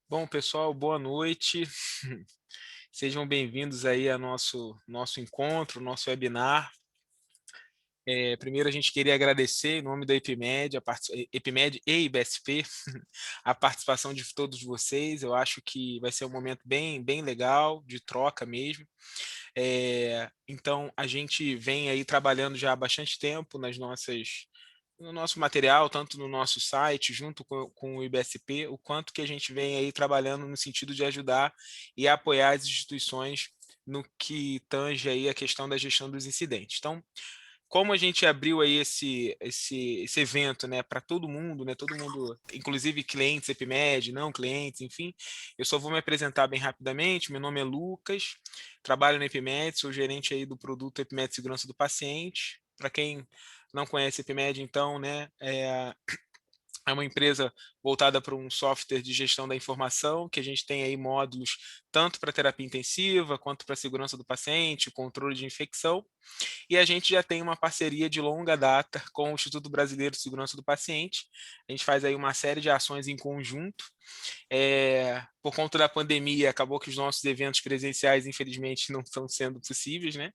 Bom, pessoal, boa noite. Sejam bem-vindos aí a nosso encontro, nosso webinar. Primeiro a gente queria agradecer em nome da EPIMED, EPIMED e IBSP, a participação de todos vocês. Eu acho que vai ser um momento bem legal, de troca mesmo. Então, a gente vem aí trabalhando já há bastante tempo no nosso material, tanto no nosso site, junto com o IBSP, o quanto que a gente vem aí trabalhando no sentido de ajudar e apoiar as instituições no que tange aí a questão da gestão dos incidentes. Então, como a gente abriu aí esse evento, né, para todo mundo, inclusive clientes EPIMED, não clientes, enfim, eu só vou me apresentar bem rapidamente. Meu nome é Lucas, trabalho na EPIMED, sou gerente aí do produto EPIMED Segurança do Paciente. Para quem não conhece a EPIMED, então, né, é uma empresa voltada para um software de gestão da informação, que a gente tem aí módulos tanto para terapia intensiva, quanto para segurança do paciente, controle de infecção. E a gente já tem uma parceria de longa data com o Instituto Brasileiro de Segurança do Paciente. A gente faz aí uma série de ações em conjunto. Por conta da pandemia, acabou que os nossos eventos presenciais, infelizmente, não estão sendo possíveis, né?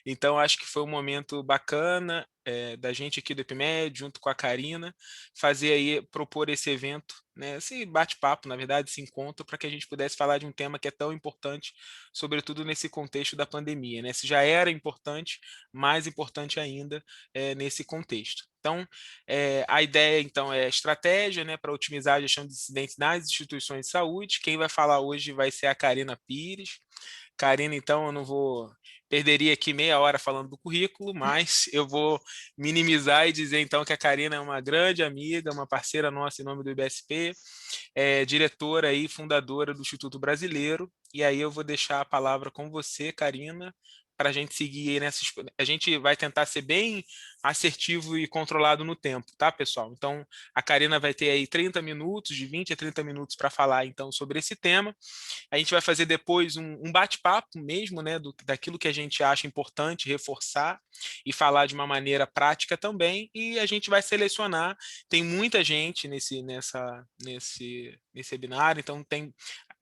Então, acho que foi um momento bacana da gente aqui do EPIMED, junto com a Karina, fazer aí, propor esse evento, né? Esse bate-papo, na verdade, esse encontro, para que a gente pudesse falar de um tema que é tão importante, sobretudo nesse contexto da pandemia, né? Se já era importante, mais importante ainda nesse contexto. Então, a ideia, então, é estratégia, né, para otimizar a gestão de incidentes nas instituições de saúde. Quem vai falar hoje vai ser a Karina Pires. Karina, então, eu não vou perderia aqui meia hora falando do currículo, mas eu vou minimizar e dizer, então, que a Karina é uma grande amiga, uma parceira nossa em nome do IBSP, diretora e fundadora do Instituto Brasileiro. E aí eu vou deixar a palavra com você, Karina, para a gente seguir aí nessas. A gente vai tentar ser bem assertivo e controlado no tempo, tá, pessoal? Então, a Karina vai ter aí 30 minutos, de 20 a 30 minutos para falar, então, sobre esse tema. A gente vai fazer depois um bate-papo mesmo, né, daquilo que a gente acha importante reforçar e falar de uma maneira prática também, e a gente vai selecionar. Tem muita gente nesse webinar, então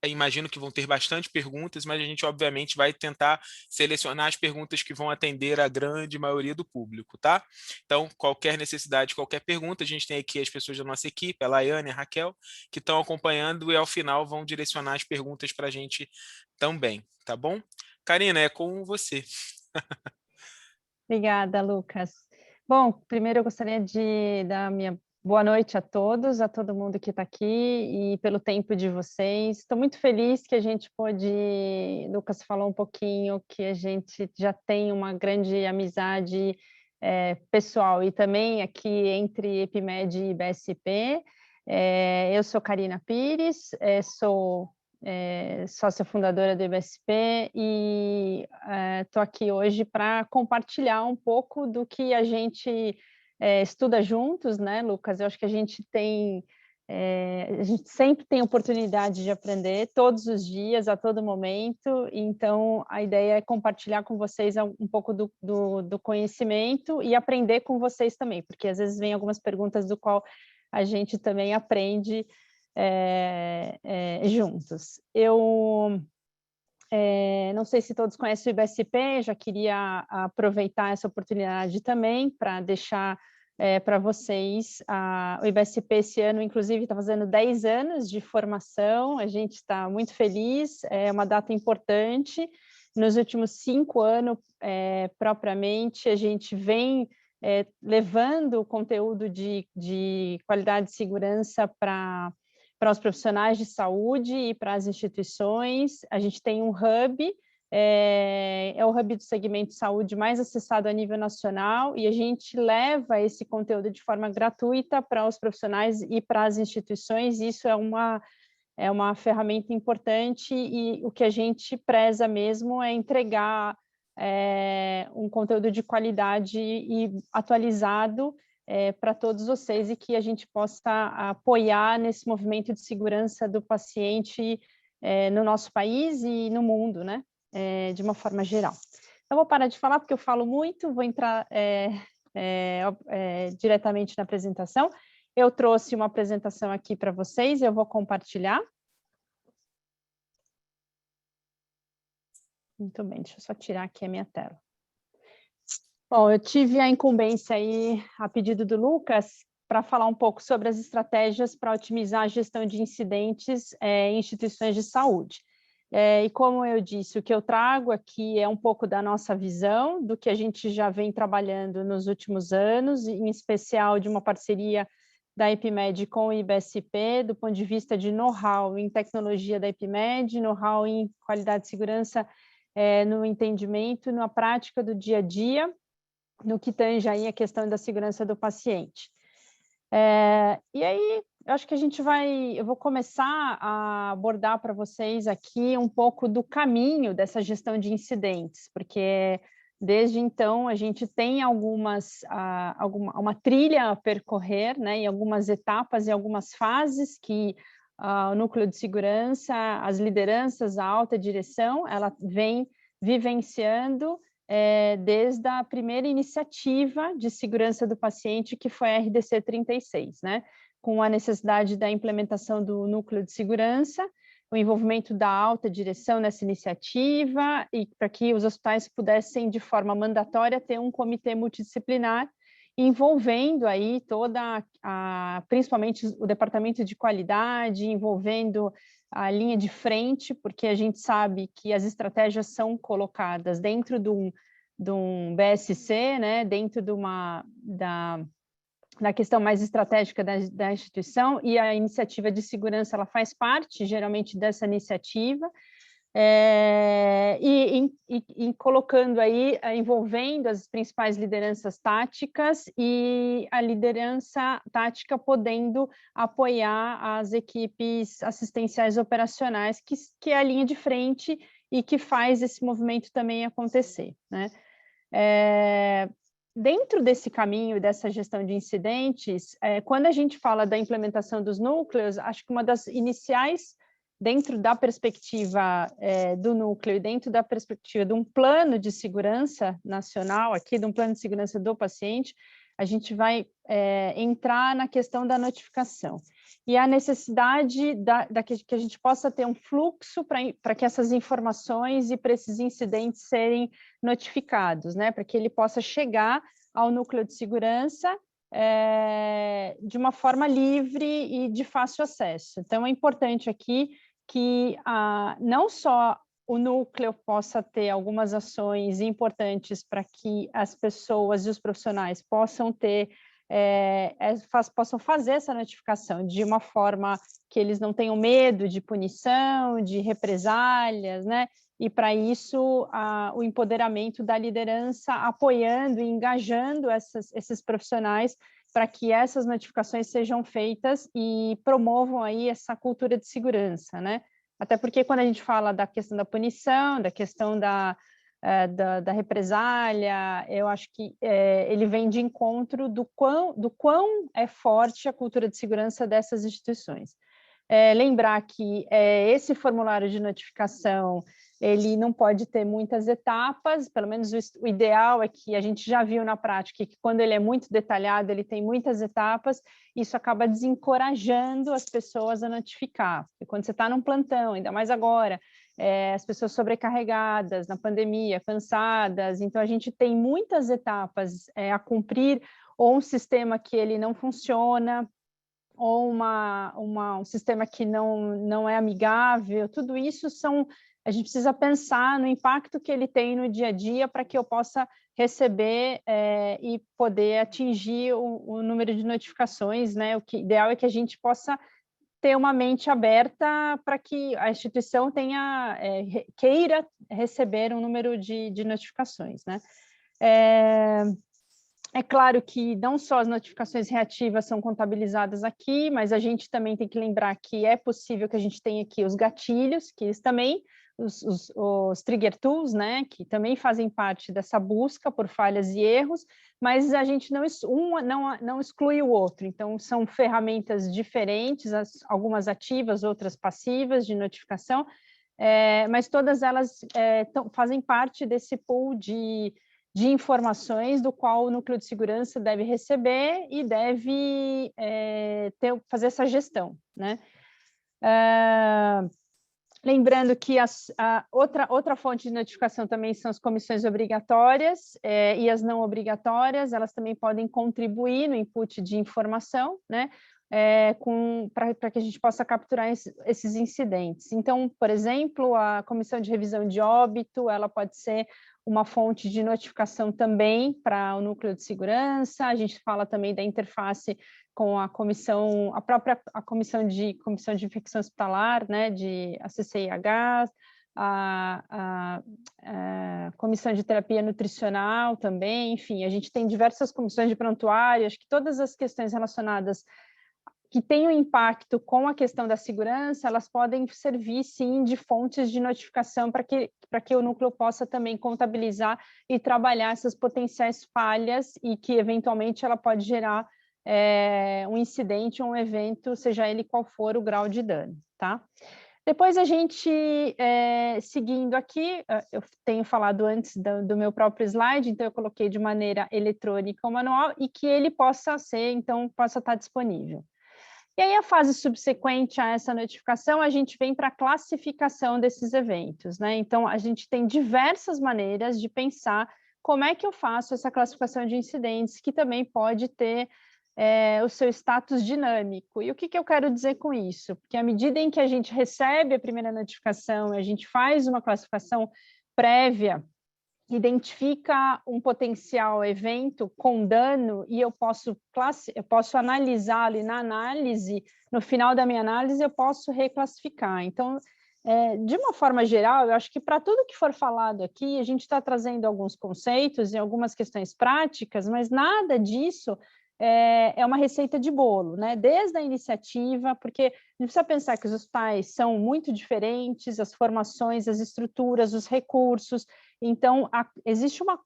imagino que vão ter bastante perguntas, mas a gente obviamente vai tentar selecionar as perguntas que vão atender a grande maioria do público, tá? Então, qualquer necessidade, qualquer pergunta, a gente tem aqui as pessoas da nossa equipe, a Laiane, a Raquel, que estão acompanhando e ao final vão direcionar as perguntas para a gente também, tá bom? Karina, é com você. Obrigada, Lucas. Bom, primeiro eu gostaria de dar minha boa noite a todo mundo que está aqui e pelo tempo de vocês. Estou muito feliz que a gente pôde, Lucas falou um pouquinho, que a gente já tem uma grande amizade pessoal e também aqui entre EPIMED e BSP. Eu sou Karina Pires, sou sócia fundadora do IBSP e estou aqui hoje para compartilhar um pouco do que a gente estuda juntos, né, Lucas? Eu acho que a gente sempre tem oportunidade de aprender todos os dias, a todo momento, então a ideia é compartilhar com vocês um pouco do conhecimento e aprender com vocês também, porque às vezes vem algumas perguntas do qual a gente também aprende juntos. Eu não sei se todos conhecem o IBSP, já queria aproveitar essa oportunidade também para deixar para vocês. O IBSP esse ano, inclusive, está fazendo 10 anos de formação, a gente está muito feliz, é uma data importante. Nos últimos 5 anos, propriamente, a gente vem levando o conteúdo de qualidade e segurança para os profissionais de saúde e para as instituições. A gente tem um hub, é o hub do segmento de saúde mais acessado a nível nacional, e a gente leva esse conteúdo de forma gratuita para os profissionais e para as instituições. Isso é uma ferramenta importante e o que a gente preza mesmo é entregar um conteúdo de qualidade e atualizado para todos vocês e que a gente possa apoiar nesse movimento de segurança do paciente no nosso país e no mundo, né? De uma forma geral. Então, vou parar de falar porque eu falo muito, vou entrar diretamente na apresentação. Eu trouxe uma apresentação aqui para vocês, eu vou compartilhar. Muito bem, deixa eu só tirar aqui a minha tela. Bom, eu tive a incumbência aí, a pedido do Lucas, para falar um pouco sobre as estratégias para otimizar a gestão de incidentes em instituições de saúde. E como eu disse, o que eu trago aqui é um pouco da nossa visão, do que a gente já vem trabalhando nos últimos anos, em especial de uma parceria da IPMED com o IBSP, do ponto de vista de know-how em tecnologia da IPMED, know-how em qualidade de segurança no entendimento, na prática do dia a dia, no que tange aí a questão da segurança do paciente. E aí, eu acho que eu vou começar a abordar para vocês aqui um pouco do caminho dessa gestão de incidentes, porque desde então a gente tem uma trilha a percorrer, né, em algumas etapas e algumas fases que o núcleo de segurança, as lideranças, a alta direção, ela vem vivenciando desde a primeira iniciativa de segurança do paciente, que foi a RDC 36, né? Com a necessidade da implementação do núcleo de segurança, o envolvimento da alta direção nessa iniciativa, e para que os hospitais pudessem, de forma mandatória, ter um comitê multidisciplinar, envolvendo aí principalmente o departamento de qualidade, envolvendo a linha de frente, porque a gente sabe que as estratégias são colocadas dentro de um BSC, né, dentro da questão mais estratégica da instituição, e a iniciativa de segurança ela faz parte, geralmente, dessa iniciativa, e colocando aí, envolvendo as principais lideranças táticas e a liderança tática podendo apoiar as equipes assistenciais operacionais, que é a linha de frente e que faz esse movimento também acontecer, né? Dentro desse caminho, dessa gestão de incidentes, quando a gente fala da implementação dos núcleos, acho que uma das iniciais, dentro da perspectiva do núcleo e dentro da perspectiva de um plano de segurança nacional, aqui de um plano de segurança do paciente, a gente vai entrar na questão da notificação. E a necessidade que a gente possa ter um fluxo para que essas informações e para esses incidentes serem notificados, né? Para que ele possa chegar ao núcleo de segurança de uma forma livre e de fácil acesso. Então, é importante aqui que não só o núcleo possa ter algumas ações importantes para que as pessoas e os profissionais possam ter possam fazer essa notificação de uma forma que eles não tenham medo de punição, de represálias, né? E para isso o empoderamento da liderança apoiando e engajando esses profissionais para que essas notificações sejam feitas e promovam aí essa cultura de segurança, né? Até porque quando a gente fala da questão da punição, da questão da represália, eu acho que ele vem de encontro do quão é forte a cultura de segurança dessas instituições. Lembrar que esse formulário de notificação, ele não pode ter muitas etapas, pelo menos o ideal é que a gente já viu na prática que quando ele é muito detalhado, ele tem muitas etapas, isso acaba desencorajando as pessoas a notificar. E quando você está num plantão, ainda mais agora, as pessoas sobrecarregadas na pandemia, cansadas, então a gente tem muitas etapas a cumprir, ou um sistema que ele não funciona, ou um sistema que não é amigável, tudo isso a gente precisa pensar no impacto que ele tem no dia a dia para que eu possa receber e poder atingir o número de notificações, né? O que ideal é que a gente possa ter uma mente aberta para que a instituição queira receber um número de notificações, né? É claro que não só as notificações reativas são contabilizadas aqui, mas a gente também tem que lembrar que é possível que a gente tenha aqui os gatilhos, que eles também, os trigger tools, né, que também fazem parte dessa busca por falhas e erros, mas a gente não exclui o outro, então são ferramentas diferentes, algumas ativas, outras passivas de notificação, mas todas elas fazem parte desse pool de informações do qual o núcleo de segurança deve receber e deve fazer essa gestão, né? Lembrando que outra fonte de notificação também são as comissões obrigatórias e as não obrigatórias, elas também podem contribuir no input de informação, né, para que a gente possa capturar esses incidentes. Então, por exemplo, a comissão de revisão de óbito, ela pode ser uma fonte de notificação também para o núcleo de segurança. A gente fala também da interface com a comissão, a comissão de infecção hospitalar, né, de ACCIH, a comissão de terapia nutricional também, enfim, a gente tem diversas comissões de prontuário, acho que todas as questões relacionadas que tenham impacto com a questão da segurança, elas podem servir, sim, de fontes de notificação para que o núcleo possa também contabilizar e trabalhar essas potenciais falhas e que, eventualmente, ela pode gerar um incidente, um evento, seja ele qual for o grau de dano, tá? Depois a gente, seguindo aqui, eu tenho falado antes do meu próprio slide, então eu coloquei de maneira eletrônica o manual e que ele possa ser, então, possa estar disponível. E aí, a fase subsequente a essa notificação, a gente vem para a classificação desses eventos, né? Então, a gente tem diversas maneiras de pensar como é que eu faço essa classificação de incidentes, que também pode ter o seu status dinâmico. E o que eu quero dizer com isso? Porque à medida em que a gente recebe a primeira notificação, a gente faz uma classificação prévia, identifica um potencial evento com dano e eu posso analisá-lo, e na análise, no final da minha análise, eu posso reclassificar. Então, de uma forma geral, eu acho que para tudo que for falado aqui, a gente está trazendo alguns conceitos e algumas questões práticas, mas nada disso é uma receita de bolo, né? Desde a iniciativa, porque a gente precisa pensar que os hospitais são muito diferentes, as formações, as estruturas, os recursos. Então,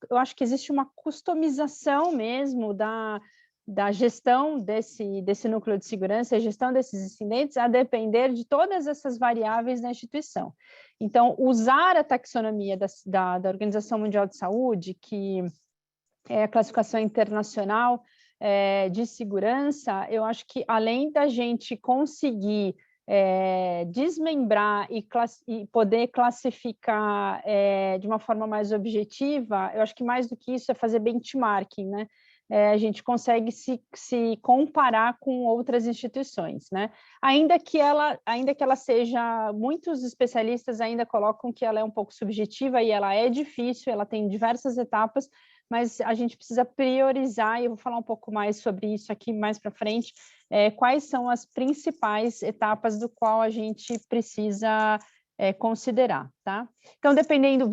eu acho que existe uma customização mesmo da gestão desse núcleo de segurança, a gestão desses incidentes, a depender de todas essas variáveis da instituição. Então, usar a taxonomia da Organização Mundial de Saúde, que é a classificação internacional de segurança, eu acho que além da gente conseguir desmembrar e poder classificar de uma forma mais objetiva, eu acho que mais do que isso é fazer benchmarking, né? A gente consegue se comparar com outras instituições, né? Ainda que ela seja, muitos especialistas ainda colocam que ela é um pouco subjetiva e ela é difícil, ela tem diversas etapas, mas a gente precisa priorizar, e eu vou falar um pouco mais sobre isso aqui mais para frente, quais são as principais etapas do qual a gente precisa considerar, tá? Então, dependendo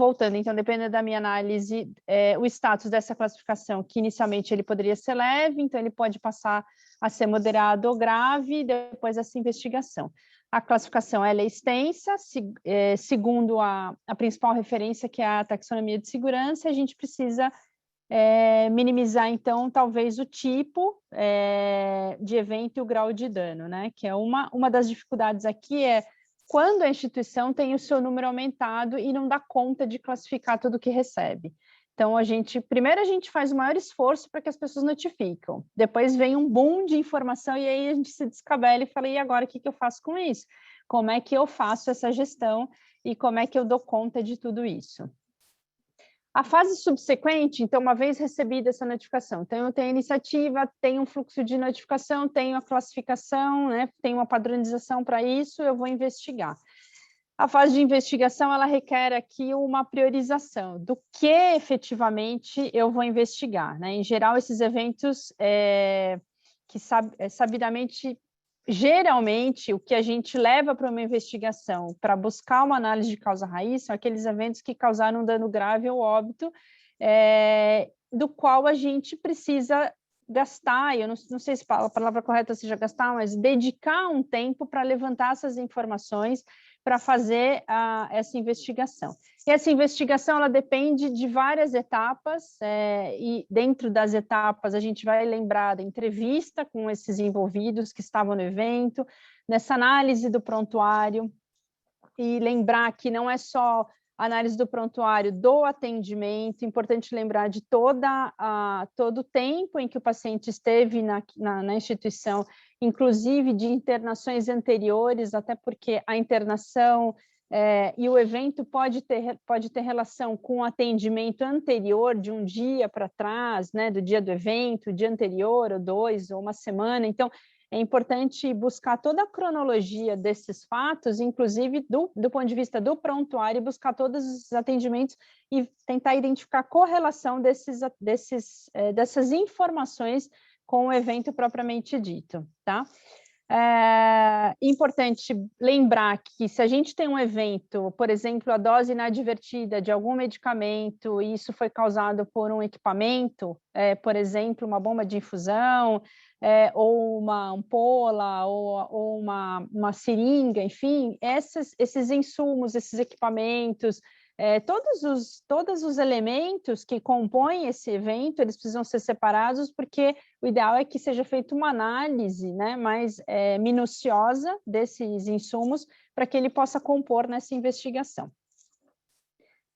da minha análise, o status dessa classificação, que inicialmente ele poderia ser leve, então ele pode passar a ser moderado ou grave, depois dessa investigação. A classificação ela é extensa, segundo a principal referência, que é a taxonomia de segurança, a gente precisa minimizar, então, talvez o tipo de evento e o grau de dano, né? Que é uma das dificuldades aqui quando a instituição tem o seu número aumentado e não dá conta de classificar tudo que recebe. Então, primeiro a gente faz o maior esforço para que as pessoas notificam, depois vem um boom de informação e aí a gente se descabela e fala, e agora o que eu faço com isso? Como é que eu faço essa gestão e como é que eu dou conta de tudo isso? A fase subsequente, então, uma vez recebida essa notificação, então eu tenho a iniciativa, tenho um fluxo de notificação, tenho a classificação, né, tenho uma padronização para isso, eu vou investigar. A fase de investigação, ela requer aqui uma priorização do que efetivamente eu vou investigar, né? Em geral, esses eventos que sabidamente... Geralmente, o que a gente leva para uma investigação para buscar uma análise de causa-raiz são aqueles eventos que causaram um dano grave ou óbito, do qual a gente precisa gastar, eu não sei se a palavra correta seja gastar, mas dedicar um tempo para levantar essas informações para fazer essa investigação. E essa investigação ela depende de várias etapas, e dentro das etapas a gente vai lembrar da entrevista com esses envolvidos que estavam no evento, nessa análise do prontuário, e lembrar que não é só a análise do prontuário do atendimento, importante lembrar de todo o tempo em que o paciente esteve na instituição, inclusive de internações anteriores, até porque a internação e o evento pode ter relação com o atendimento anterior, de um dia para trás, né, do dia do evento, dia anterior, ou 2, ou uma semana. Então, é importante buscar toda a cronologia desses fatos, inclusive do ponto de vista do prontuário, e buscar todos os atendimentos e tentar identificar a correlação dessas informações com o evento propriamente dito, tá? É importante lembrar que se a gente tem um evento, por exemplo, a dose inadvertida de algum medicamento, e isso foi causado por um equipamento, por exemplo, uma bomba de infusão, ou uma ampola, ou uma seringa, enfim, esses insumos, esses equipamentos, todos os elementos que compõem esse evento, eles precisam ser separados, porque o ideal é que seja feita uma análise, né, mais minuciosa desses insumos, para que ele possa compor nessa investigação.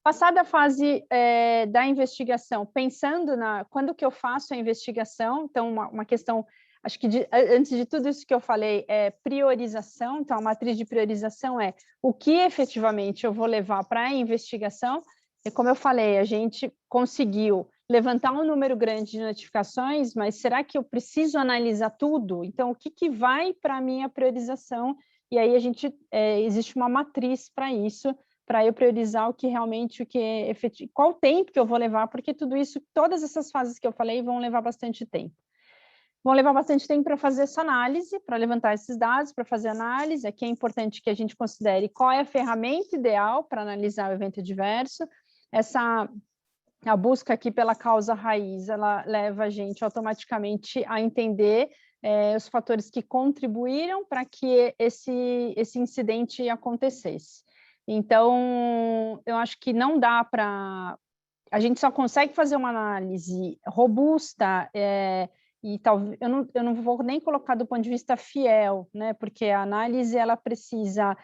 Passada a fase da investigação, pensando quando que eu faço a investigação, então uma questão, acho que antes de tudo isso que eu falei, é priorização. Então a matriz de priorização é o que efetivamente eu vou levar para a investigação, e como eu falei, a gente conseguiu levantar um número grande de notificações, mas será que eu preciso analisar tudo? Então o que vai para a minha priorização? E aí existe uma matriz para isso, para eu priorizar o que realmente, qual o tempo que eu vou levar, porque tudo isso, todas essas fases que eu falei vão levar bastante tempo. Vão levar bastante tempo para fazer essa análise, para levantar esses dados, para fazer análise. Aqui é importante que a gente considere qual é a ferramenta ideal para analisar o evento adverso. A busca aqui pela causa raiz, ela leva a gente automaticamente a entender os fatores que contribuíram para que esse incidente acontecesse. Então, eu acho que não dá para... A gente só consegue fazer uma análise robusta, e talvez eu não vou nem colocar do ponto de vista fiel, né? Porque a análise ela precisa,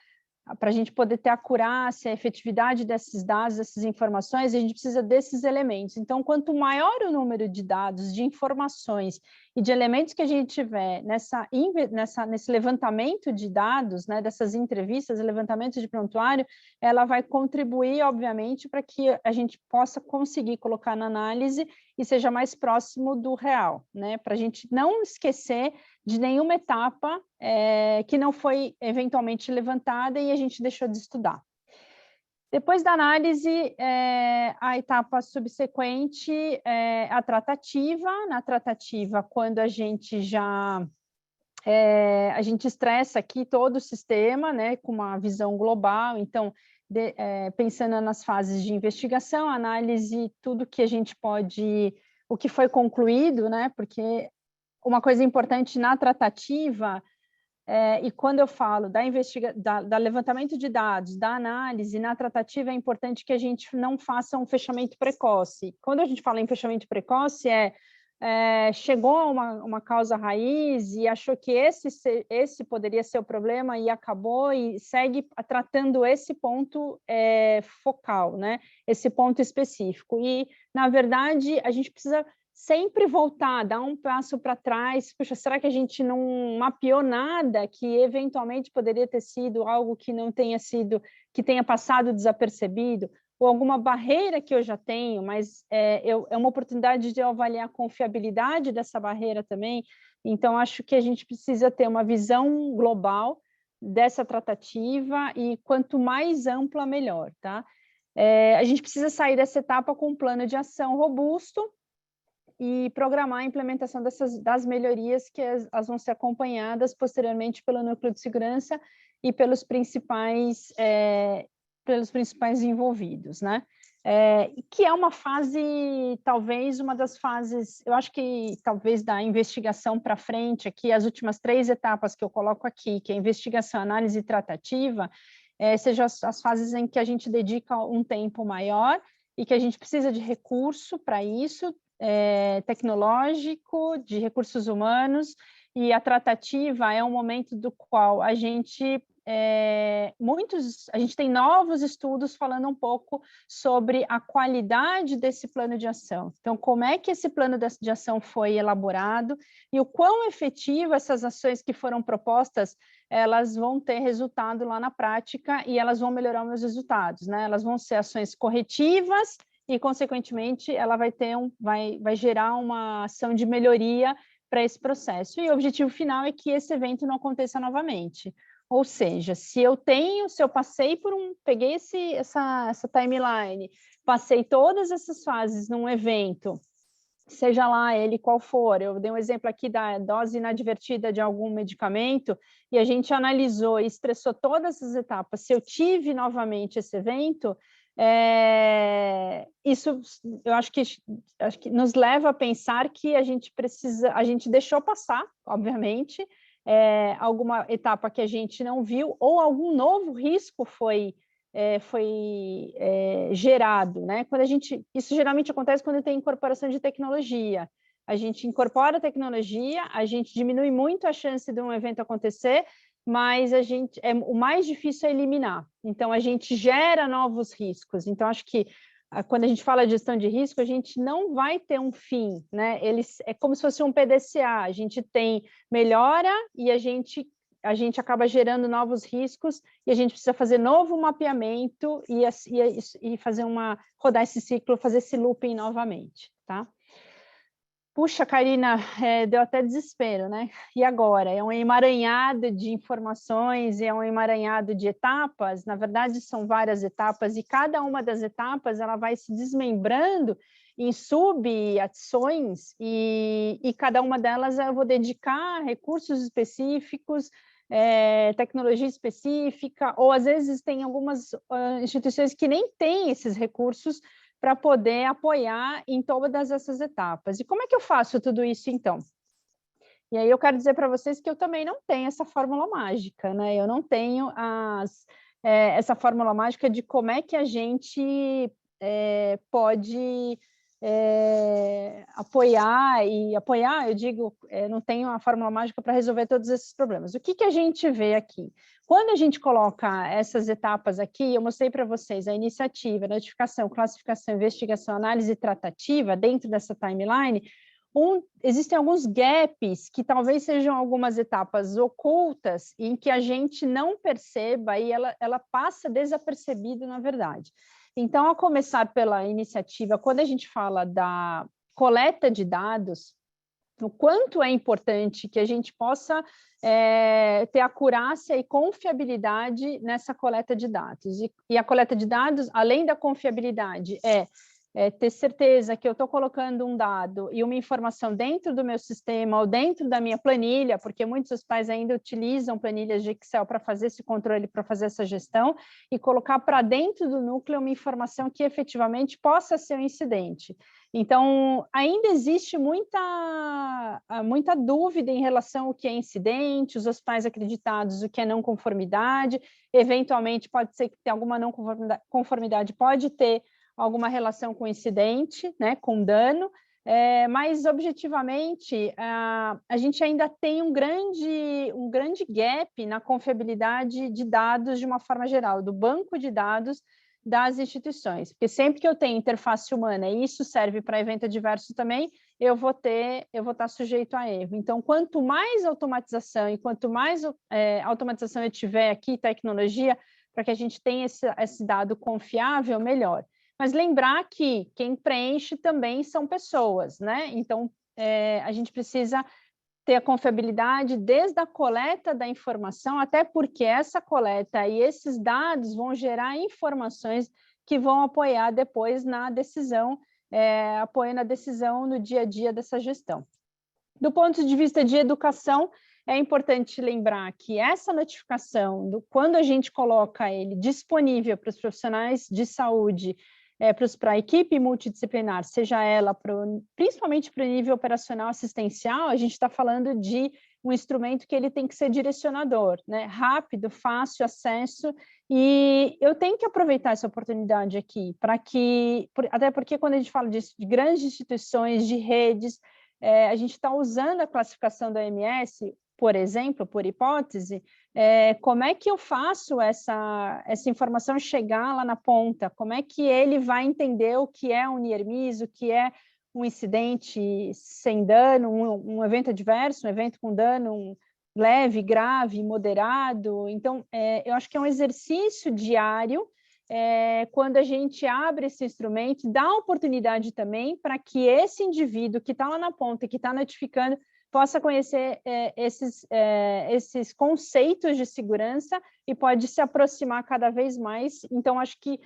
para a gente poder ter a acurácia, a efetividade desses dados, dessas informações, a gente precisa desses elementos. Então, quanto maior o número de dados, de informações e de elementos que a gente tiver nesse levantamento de dados, né, dessas entrevistas, levantamento de prontuário, ela vai contribuir, obviamente, para que a gente possa conseguir colocar na análise e seja mais próximo do real, né, para a gente não esquecer de nenhuma etapa que não foi eventualmente levantada e a gente deixou de estudar. Depois da análise, a etapa subsequente é a tratativa. Na tratativa, quando a gente a gente estressa aqui todo o sistema, né, com uma visão global, então, pensando nas fases de investigação, análise, tudo que a gente pode, o que foi concluído, né, porque uma coisa importante na tratativa, e quando eu falo da levantamento de dados, da análise, na tratativa é importante que a gente não faça um fechamento precoce. Quando a gente fala em fechamento precoce, chegou a uma causa raiz e achou que esse poderia ser o problema e acabou e segue tratando esse ponto focal, né? Esse ponto específico. E, na verdade, a gente precisa sempre voltar, dar um passo para trás. Puxa, será que a gente não mapeou nada que eventualmente poderia ter sido algo que não tenha sido, que tenha passado desapercebido? Ou alguma barreira que eu já tenho, mas é uma oportunidade de eu avaliar a confiabilidade dessa barreira também. Então, acho que a gente precisa ter uma visão global dessa tratativa e quanto mais ampla, melhor, tá? A gente precisa sair dessa etapa com um plano de ação robusto e programar a implementação das melhorias que elas vão ser acompanhadas posteriormente pelo núcleo de segurança e pelos principais envolvidos, né? Que é uma fase, talvez uma das fases, eu acho que talvez da investigação para frente, aqui as últimas 3 etapas que eu coloco aqui, que é investigação, análise e tratativa, sejam as fases em que a gente dedica um tempo maior e que a gente precisa de recurso para isso, tecnológico, de recursos humanos, e a tratativa é um momento do qual a gente tem novos estudos falando um pouco sobre a qualidade desse plano de ação. Então, como é que esse plano de ação foi elaborado e o quão efetivo essas ações que foram propostas, elas vão ter resultado lá na prática e elas vão melhorar os meus resultados, né? Elas vão ser ações corretivas e, consequentemente, ela vai gerar uma ação de melhoria para esse processo. E o objetivo final é que esse evento não aconteça novamente. Ou seja, se eu passei peguei essa timeline, passei todas essas fases num evento, seja lá ele qual for, eu dei um exemplo aqui da dose inadvertida de algum medicamento, e a gente analisou e estressou todas essas etapas, se eu tive novamente esse evento, isso eu acho que nos leva a pensar que a gente deixou passar, obviamente, alguma etapa que a gente não viu, ou algum novo risco foi gerado, né? Isso geralmente acontece quando tem incorporação de tecnologia. A gente incorpora a tecnologia, a gente diminui muito a chance de um evento acontecer, mas o mais difícil é eliminar. Então, a gente gera novos riscos. Então, acho que quando a gente fala de gestão de risco, a gente não vai ter um fim, né? É como se fosse um PDCA, a gente tem melhora e a gente acaba gerando novos riscos e a gente precisa fazer novo mapeamento e rodar esse ciclo, fazer esse looping novamente, tá? Puxa, Karina, deu até desespero, né? E agora? É um emaranhado de informações, é um emaranhado de etapas, na verdade são várias etapas, e cada uma das etapas ela vai se desmembrando em sub-ações, e cada uma delas eu vou dedicar recursos específicos, tecnologia específica, ou às vezes tem algumas instituições que nem têm esses recursos para poder apoiar em todas essas etapas. E como é que eu faço tudo isso, então? E aí eu quero dizer para vocês que eu também não tenho essa fórmula mágica, né? Eu não tenho essa fórmula mágica de como é que a gente pode apoiar, eu digo, não tenho a fórmula mágica para resolver todos esses problemas. O que a gente vê aqui? Quando a gente coloca essas etapas aqui, eu mostrei para vocês a iniciativa, notificação, classificação, investigação, análise e tratativa dentro dessa timeline. Existem alguns gaps que talvez sejam algumas etapas ocultas em que a gente não perceba e ela passa desapercebida, na verdade. Então, a começar pela iniciativa, quando a gente fala da coleta de dados, o quanto é importante que a gente possa ter acurácia e confiabilidade nessa coleta de dados. E a coleta de dados, além da confiabilidade, ter certeza que eu estou colocando um dado e uma informação dentro do meu sistema ou dentro da minha planilha, porque muitos dos pais ainda utilizam planilhas de Excel para fazer esse controle, para fazer essa gestão, e colocar para dentro do núcleo uma informação que efetivamente possa ser um incidente. Então, ainda existe muita dúvida em relação ao que é incidente, os hospitais acreditados, o que é não conformidade, eventualmente pode ser que tenha alguma não conformidade, pode ter alguma relação com incidente, né, com dano, mas objetivamente a gente ainda tem um grande gap na confiabilidade de dados de uma forma geral, do banco de dados das instituições, porque sempre que eu tenho interface humana, e isso serve para evento adverso também, eu vou estar sujeito a erro. Então, quanto mais automatização e quanto mais automatização eu tiver aqui, tecnologia, para que a gente tenha esse dado confiável, melhor. Mas lembrar que quem preenche também são pessoas, né? Então, a gente precisa ter a confiabilidade desde a coleta da informação, até porque essa coleta e esses dados vão gerar informações que vão apoiar depois na decisão, apoiando a decisão no dia a dia dessa gestão. Do ponto de vista de educação, é importante lembrar que essa notificação, quando a gente coloca ele disponível para os profissionais de saúde, para a equipe multidisciplinar, seja ela principalmente para o nível operacional assistencial, a gente está falando de um instrumento que ele tem que ser direcionador, né? Rápido, fácil acesso, e eu tenho que aproveitar essa oportunidade aqui, até porque quando a gente fala de grandes instituições, de redes, a gente está usando a classificação da OMS, por exemplo, por hipótese, como é que eu faço essa informação chegar lá na ponta? Como é que ele vai entender o que é um near miss, o que é um incidente sem dano, um evento adverso, um evento com dano leve, grave, moderado? Então, eu acho que é um exercício diário, quando a gente abre esse instrumento, dá oportunidade também para que esse indivíduo que está lá na ponta, que está notificando, possa conhecer esses conceitos de segurança e pode se aproximar cada vez mais. Então, acho que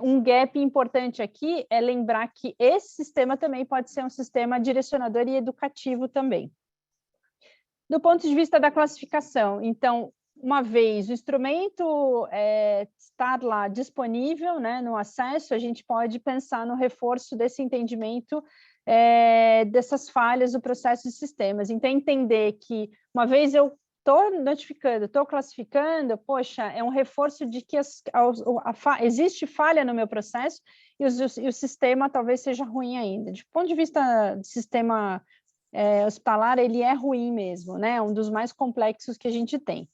um gap importante aqui é lembrar que esse sistema também pode ser um sistema direcionador e educativo também. Do ponto de vista da classificação, então, uma vez o instrumento estar lá disponível, né, no acesso, a gente pode pensar no reforço desse entendimento dessas falhas do processo de sistemas. Então, entender que, uma vez eu estou notificando, estou classificando, poxa, é um reforço de que existe falha no meu processo e o sistema talvez seja ruim ainda. Do ponto de vista do sistema hospitalar, ele é ruim mesmo, né? É um dos mais complexos que a gente tem.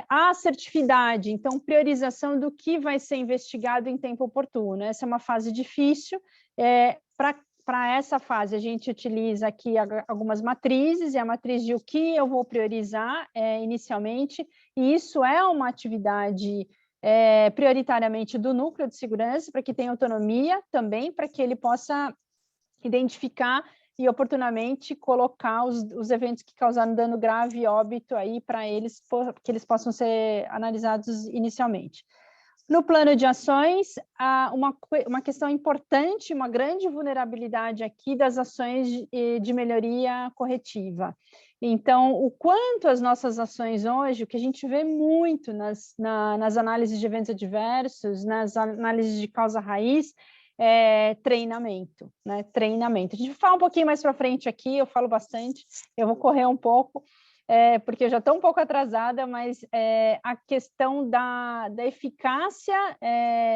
A assertividade, então, priorização do que vai ser investigado em tempo oportuno. Essa é uma fase difícil. Para essa fase, a gente utiliza aqui algumas matrizes, e a matriz de o que eu vou priorizar inicialmente, e isso é uma atividade prioritariamente do núcleo de segurança, para que tenha autonomia também, para que ele possa identificar e oportunamente colocar os eventos que causaram dano grave e óbito aí para eles, que eles possam ser analisados inicialmente. No plano de ações, uma questão importante, uma grande vulnerabilidade aqui das ações de melhoria corretiva. Então, o quanto as nossas ações hoje, o que a gente vê muito nas análises de eventos adversos, nas análises de causa raiz, treinamento, né? Treinamento. A gente vai falar um pouquinho mais para frente aqui, eu falo bastante, eu vou correr um pouco, porque eu já estou um pouco atrasada, mas a questão da eficácia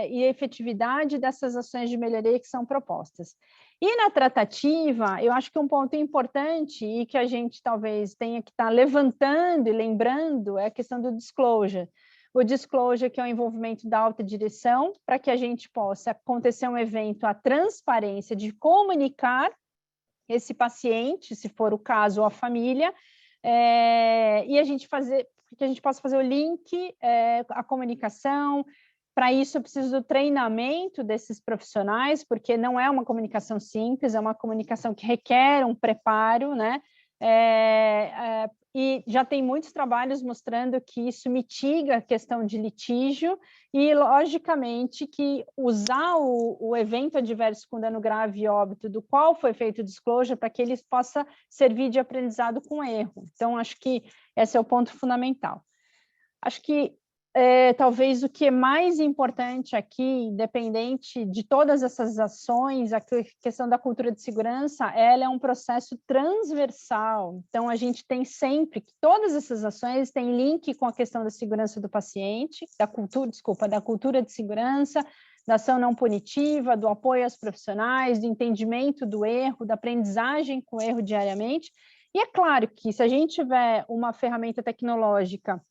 e efetividade dessas ações de melhoria que são propostas. E na tratativa, eu acho que um ponto importante e que a gente talvez tenha que estar levantando e lembrando é a questão do disclosure. O disclosure, que é o envolvimento da alta direção, para que a gente possa acontecer um evento, a transparência de comunicar esse paciente, se for o caso, ou a família, e que a gente possa fazer o link, a comunicação. Para isso, eu preciso do treinamento desses profissionais, porque não é uma comunicação simples, é uma comunicação que requer um preparo, né? E já tem muitos trabalhos mostrando que isso mitiga a questão de litígio e, logicamente, que usar o evento adverso com dano grave e óbito do qual foi feito o disclosure para que ele possa servir de aprendizado com erro. Então, acho que esse é o ponto fundamental. Acho que talvez o que é mais importante aqui, independente de todas essas ações, a questão da cultura de segurança, ela é um processo transversal. Então, a gente tem sempre que todas essas ações têm link com a questão da segurança do paciente, da cultura de segurança, da ação não punitiva, do apoio aos profissionais, do entendimento do erro, da aprendizagem com o erro diariamente. E é claro que se a gente tiver uma ferramenta tecnológica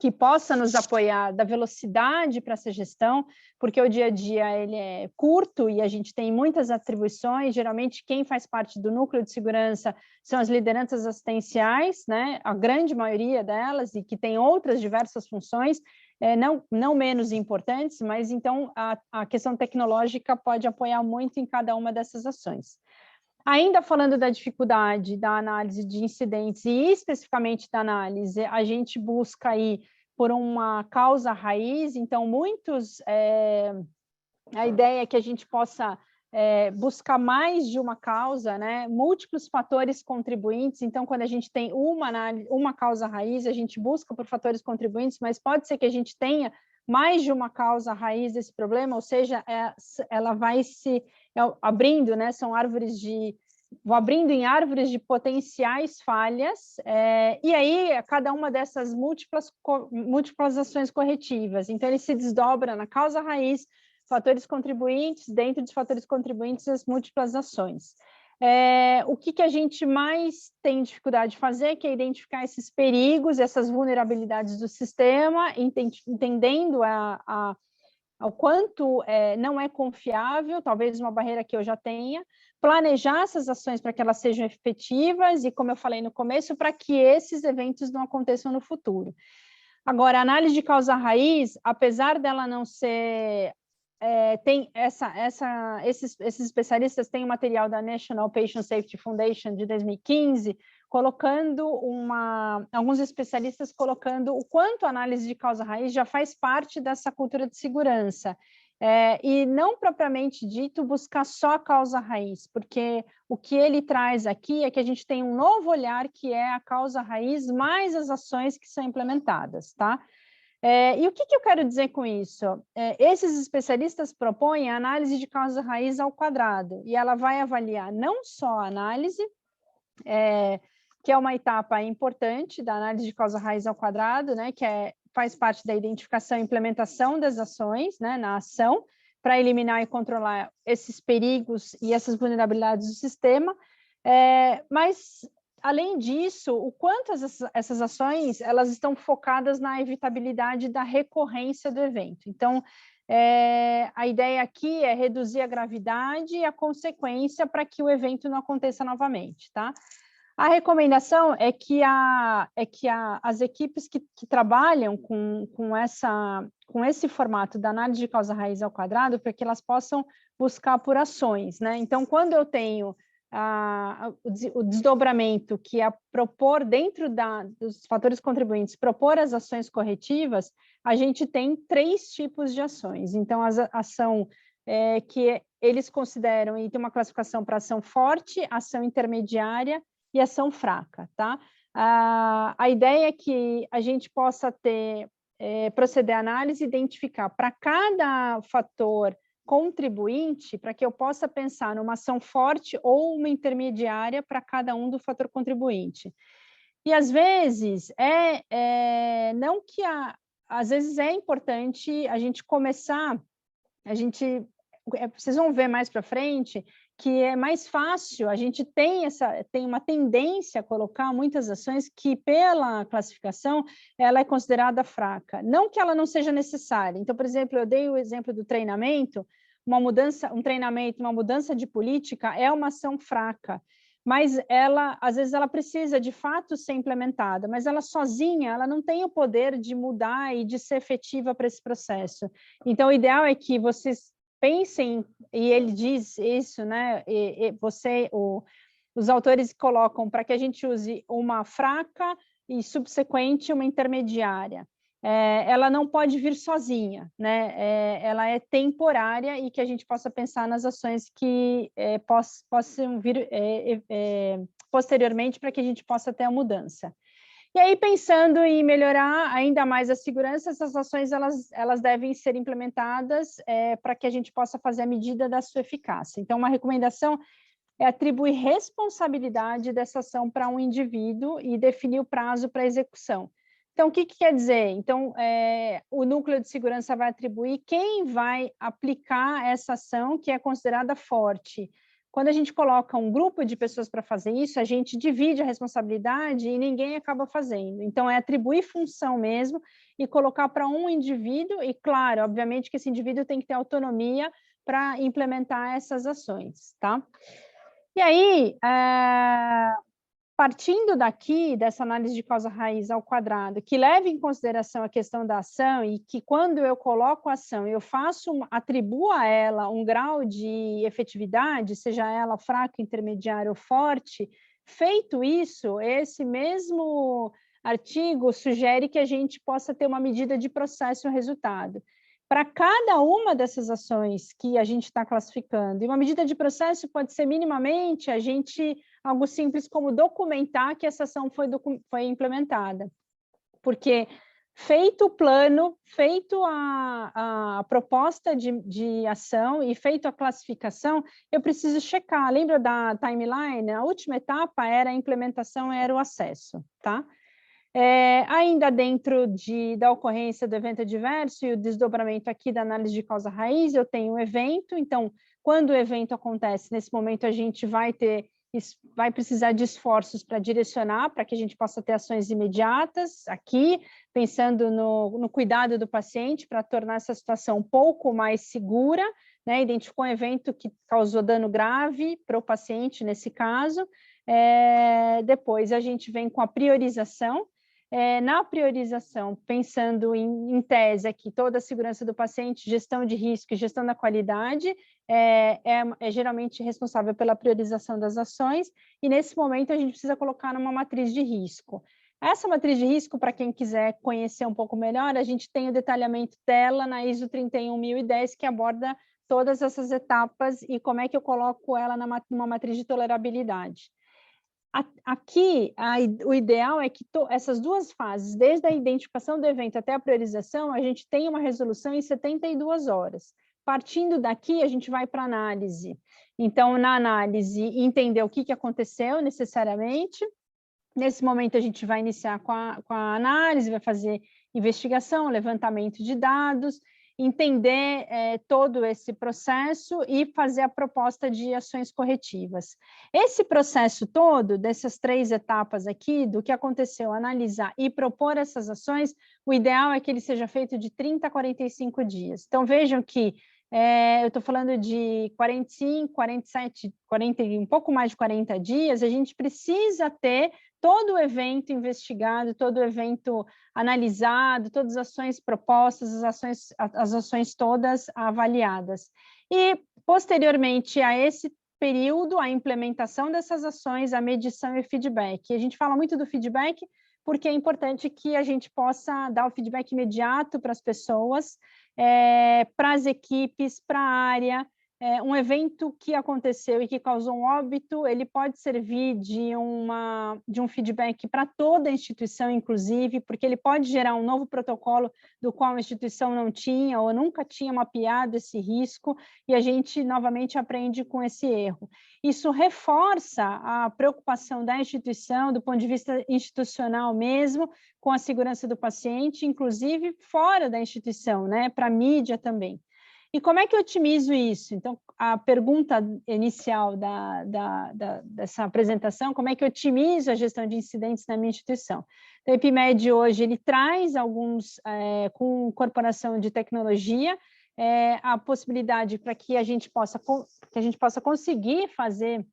que possa nos apoiar da velocidade para essa gestão, porque o dia a dia ele é curto e a gente tem muitas atribuições, geralmente quem faz parte do núcleo de segurança são as lideranças assistenciais, né? A grande maioria delas, e que tem outras diversas funções, não menos importantes, mas então a questão tecnológica pode apoiar muito em cada uma dessas ações. Ainda falando da dificuldade da análise de incidentes e especificamente da análise, a gente busca aí por uma causa raiz, então a ideia é que a gente possa buscar mais de uma causa, né? Múltiplos fatores contribuintes, então quando a gente tem uma causa raiz, a gente busca por fatores contribuintes, mas pode ser que a gente tenha mais de uma causa raiz desse problema, ou seja, ela vai se abrindo, né? Vou abrindo em árvores de potenciais falhas, e aí cada uma dessas múltiplas ações corretivas, então ele se desdobra na causa raiz, fatores contribuintes, dentro dos fatores contribuintes, as múltiplas ações. O que a gente mais tem dificuldade de fazer, que é identificar esses perigos, essas vulnerabilidades do sistema, entendendo ao quanto não é confiável, talvez uma barreira que eu já tenha, planejar essas ações para que elas sejam efetivas e, como eu falei no começo, para que esses eventos não aconteçam no futuro. Agora, a análise de causa raiz, apesar dela não ser... tem esses especialistas têm um material da National Patient Safety Foundation de 2015, colocando alguns especialistas colocando o quanto a análise de causa raiz já faz parte dessa cultura de segurança. E não propriamente dito buscar só a causa raiz, porque o que ele traz aqui é que a gente tem um novo olhar que é a causa raiz mais as ações que são implementadas, tá? E o que eu quero dizer com isso? Esses especialistas propõem a análise de causa raiz ao quadrado, e ela vai avaliar não só a análise, que é uma etapa importante da análise de causa raiz ao quadrado, né, que faz parte da identificação e implementação das ações, né, na ação, para eliminar e controlar esses perigos e essas vulnerabilidades do sistema, mas, além disso, o quanto essas ações elas estão focadas na evitabilidade da recorrência do evento. Então, a ideia aqui é reduzir a gravidade e a consequência para que o evento não aconteça novamente, tá? A recomendação é que as equipes que trabalham com esse formato da análise de causa raiz ao quadrado, para que elas possam buscar por ações, né? Então, quando eu tenho o desdobramento, que é propor dentro dos fatores contribuintes, propor as ações corretivas, a gente tem 3 tipos de ações. Então, a ação que eles consideram, e tem uma classificação para ação forte, ação intermediária e ação fraca, tá? A ideia é que a gente possa proceder à análise e identificar para cada fator contribuinte, para que eu possa pensar numa ação forte ou uma intermediária para cada um do fator contribuinte. E, às vezes, não que às vezes é importante a gente começar, vocês vão ver mais para frente, que é mais fácil, a gente tem uma tendência a colocar muitas ações que, pela classificação, ela é considerada fraca. Não que ela não seja necessária. Então, por exemplo, eu dei o exemplo do treinamento, um treinamento, uma mudança de política é uma ação fraca, mas às vezes, ela precisa, de fato, ser implementada, mas ela sozinha, ela não tem o poder de mudar e de ser efetiva para esse processo. Então, o ideal é que vocês pensem, e ele diz isso, né? Os autores colocam para que a gente use uma fraca e subsequente uma intermediária. Ela não pode vir sozinha, né? Ela é temporária e que a gente possa pensar nas ações que possam vir posteriormente para que a gente possa ter a mudança. E aí, pensando em melhorar ainda mais a segurança, essas ações elas devem ser implementadas para que a gente possa fazer a medida da sua eficácia. Então, uma recomendação é atribuir responsabilidade dessa ação para um indivíduo e definir o prazo para execução. Então, o que quer dizer? Então, o núcleo de segurança vai atribuir quem vai aplicar essa ação que é considerada forte. Quando a gente coloca um grupo de pessoas para fazer isso, a gente divide a responsabilidade e ninguém acaba fazendo. Então, é atribuir função mesmo e colocar para um indivíduo, e claro, obviamente que esse indivíduo tem que ter autonomia para implementar essas ações, tá? E aí, partindo daqui, dessa análise de causa raiz ao quadrado, que leva em consideração a questão da ação e que quando eu coloco a ação, eu atribuo a ela um grau de efetividade, seja ela fraca, intermediária ou forte, feito isso, esse mesmo artigo sugere que a gente possa ter uma medida de processo e um resultado. Para cada uma dessas ações que a gente está classificando, e uma medida de processo pode ser minimamente algo simples como documentar que essa ação foi implementada. Porque, feito o plano, feito a proposta de ação e feito a classificação, eu preciso checar. Lembra da timeline? A última etapa era a implementação, era o acesso, tá? Ainda dentro da ocorrência do evento adverso e o desdobramento aqui da análise de causa raiz, eu tenho um evento, então, quando o evento acontece, nesse momento a gente vai precisar de esforços para direcionar, para que a gente possa ter ações imediatas aqui, pensando no cuidado do paciente, para tornar essa situação um pouco mais segura, né? Identificou um evento que causou dano grave para o paciente, nesse caso. Depois a gente vem com a priorização. Na priorização, pensando em tese aqui, toda a segurança do paciente, gestão de risco e gestão da qualidade, é geralmente responsável pela priorização das ações, e nesse momento a gente precisa colocar numa matriz de risco. Essa matriz de risco, para quem quiser conhecer um pouco melhor, a gente tem o detalhamento dela na ISO 31010, que aborda todas essas etapas e como é que eu coloco ela numa matriz de tolerabilidade. Aqui, o ideal é que essas duas fases, desde a identificação do evento até a priorização, a gente tem uma resolução em 72 horas. Partindo daqui, a gente vai para a análise. Então, na análise, entender o que aconteceu necessariamente. Nesse momento, a gente vai iniciar com a análise, vai fazer investigação, levantamento de dados, entender todo esse processo e fazer a proposta de ações corretivas. Esse processo todo, dessas 3 etapas aqui, do que aconteceu, analisar e propor essas ações, o ideal é que ele seja feito de 30 a 45 dias. Então, vejam que eu estou falando de 45, 47, 40, um pouco mais de 40 dias, a gente precisa ter todo o evento investigado, todo o evento analisado, todas as ações propostas, as ações todas avaliadas. E, posteriormente a esse período, a implementação dessas ações, a medição e feedback. E a gente fala muito do feedback porque é importante que a gente possa dar o feedback imediato para as pessoas, para as equipes, para a área. Um evento que aconteceu e que causou um óbito, ele pode servir de um feedback para toda a instituição, inclusive, porque ele pode gerar um novo protocolo do qual a instituição não tinha ou nunca tinha mapeado esse risco, e a gente, novamente, aprende com esse erro. Isso reforça a preocupação da instituição, do ponto de vista institucional mesmo, com a segurança do paciente, inclusive fora da instituição, né, para a mídia também. E como é que eu otimizo isso? Então, a pergunta inicial dessa apresentação, como é que eu otimizo a gestão de incidentes na minha instituição? Então, o IPMED hoje, ele traz com incorporação de tecnologia, a possibilidade para que a gente possa conseguir fazer,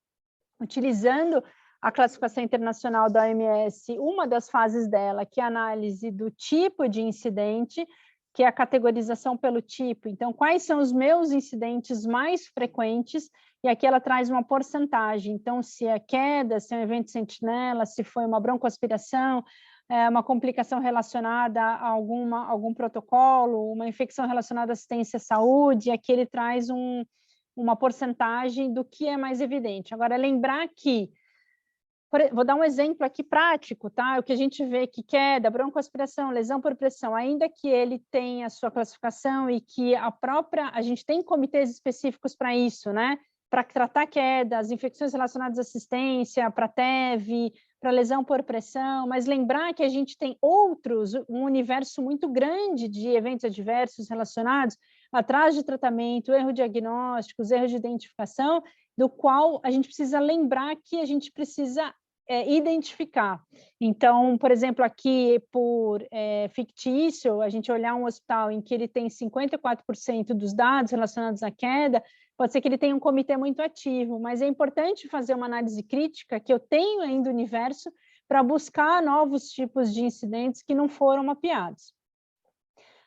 utilizando a classificação internacional da OMS, uma das fases dela, que é a análise do tipo de incidente, que é a categorização pelo tipo. Então, quais são os meus incidentes mais frequentes? E aqui ela traz uma porcentagem. Então, se é queda, se é um evento sentinela, se foi uma broncoaspiração, uma complicação relacionada a algum protocolo, uma infecção relacionada à assistência à saúde, aqui ele traz uma porcentagem do que é mais evidente. Agora, lembrar que vou dar um exemplo aqui prático, tá? O que a gente vê que queda, broncoaspiração, lesão por pressão, ainda que ele tenha a sua classificação e que a gente tem comitês específicos para isso, né? Para tratar quedas, infecções relacionadas à assistência, para TEV, para lesão por pressão, mas lembrar que a gente tem um universo muito grande de eventos adversos relacionados a atraso de tratamento, erro diagnósticos, erro de identificação, do qual a gente precisa lembrar que a gente precisa identificar. Então, por exemplo, aqui por fictício, a gente olhar um hospital em que ele tem 54% dos dados relacionados à queda, pode ser que ele tenha um comitê muito ativo, mas é importante fazer uma análise crítica que eu tenho ainda o universo para buscar novos tipos de incidentes que não foram mapeados.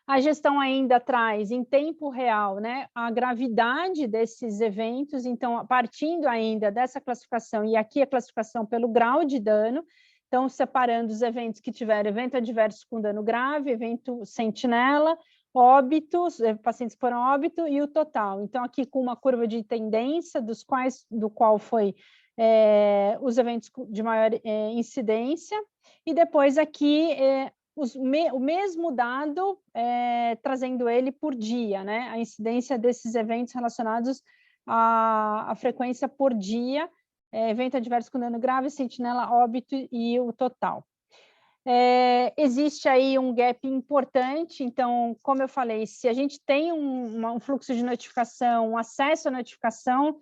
A gestão ainda traz em tempo real, né, a gravidade desses eventos, então, partindo ainda dessa classificação, e aqui a classificação pelo grau de dano, então, separando os eventos que tiveram evento adverso com dano grave, evento sentinela, óbitos, pacientes que foram óbito e o total. Então, aqui com uma curva de tendência, do qual foi os eventos de maior incidência, e depois aqui o mesmo dado, trazendo ele por dia, né? A incidência desses eventos relacionados à frequência por dia, evento adverso com dano grave, sentinela, óbito e o total. Existe aí um gap importante, então, como eu falei, se a gente tem um fluxo de notificação, um acesso à notificação,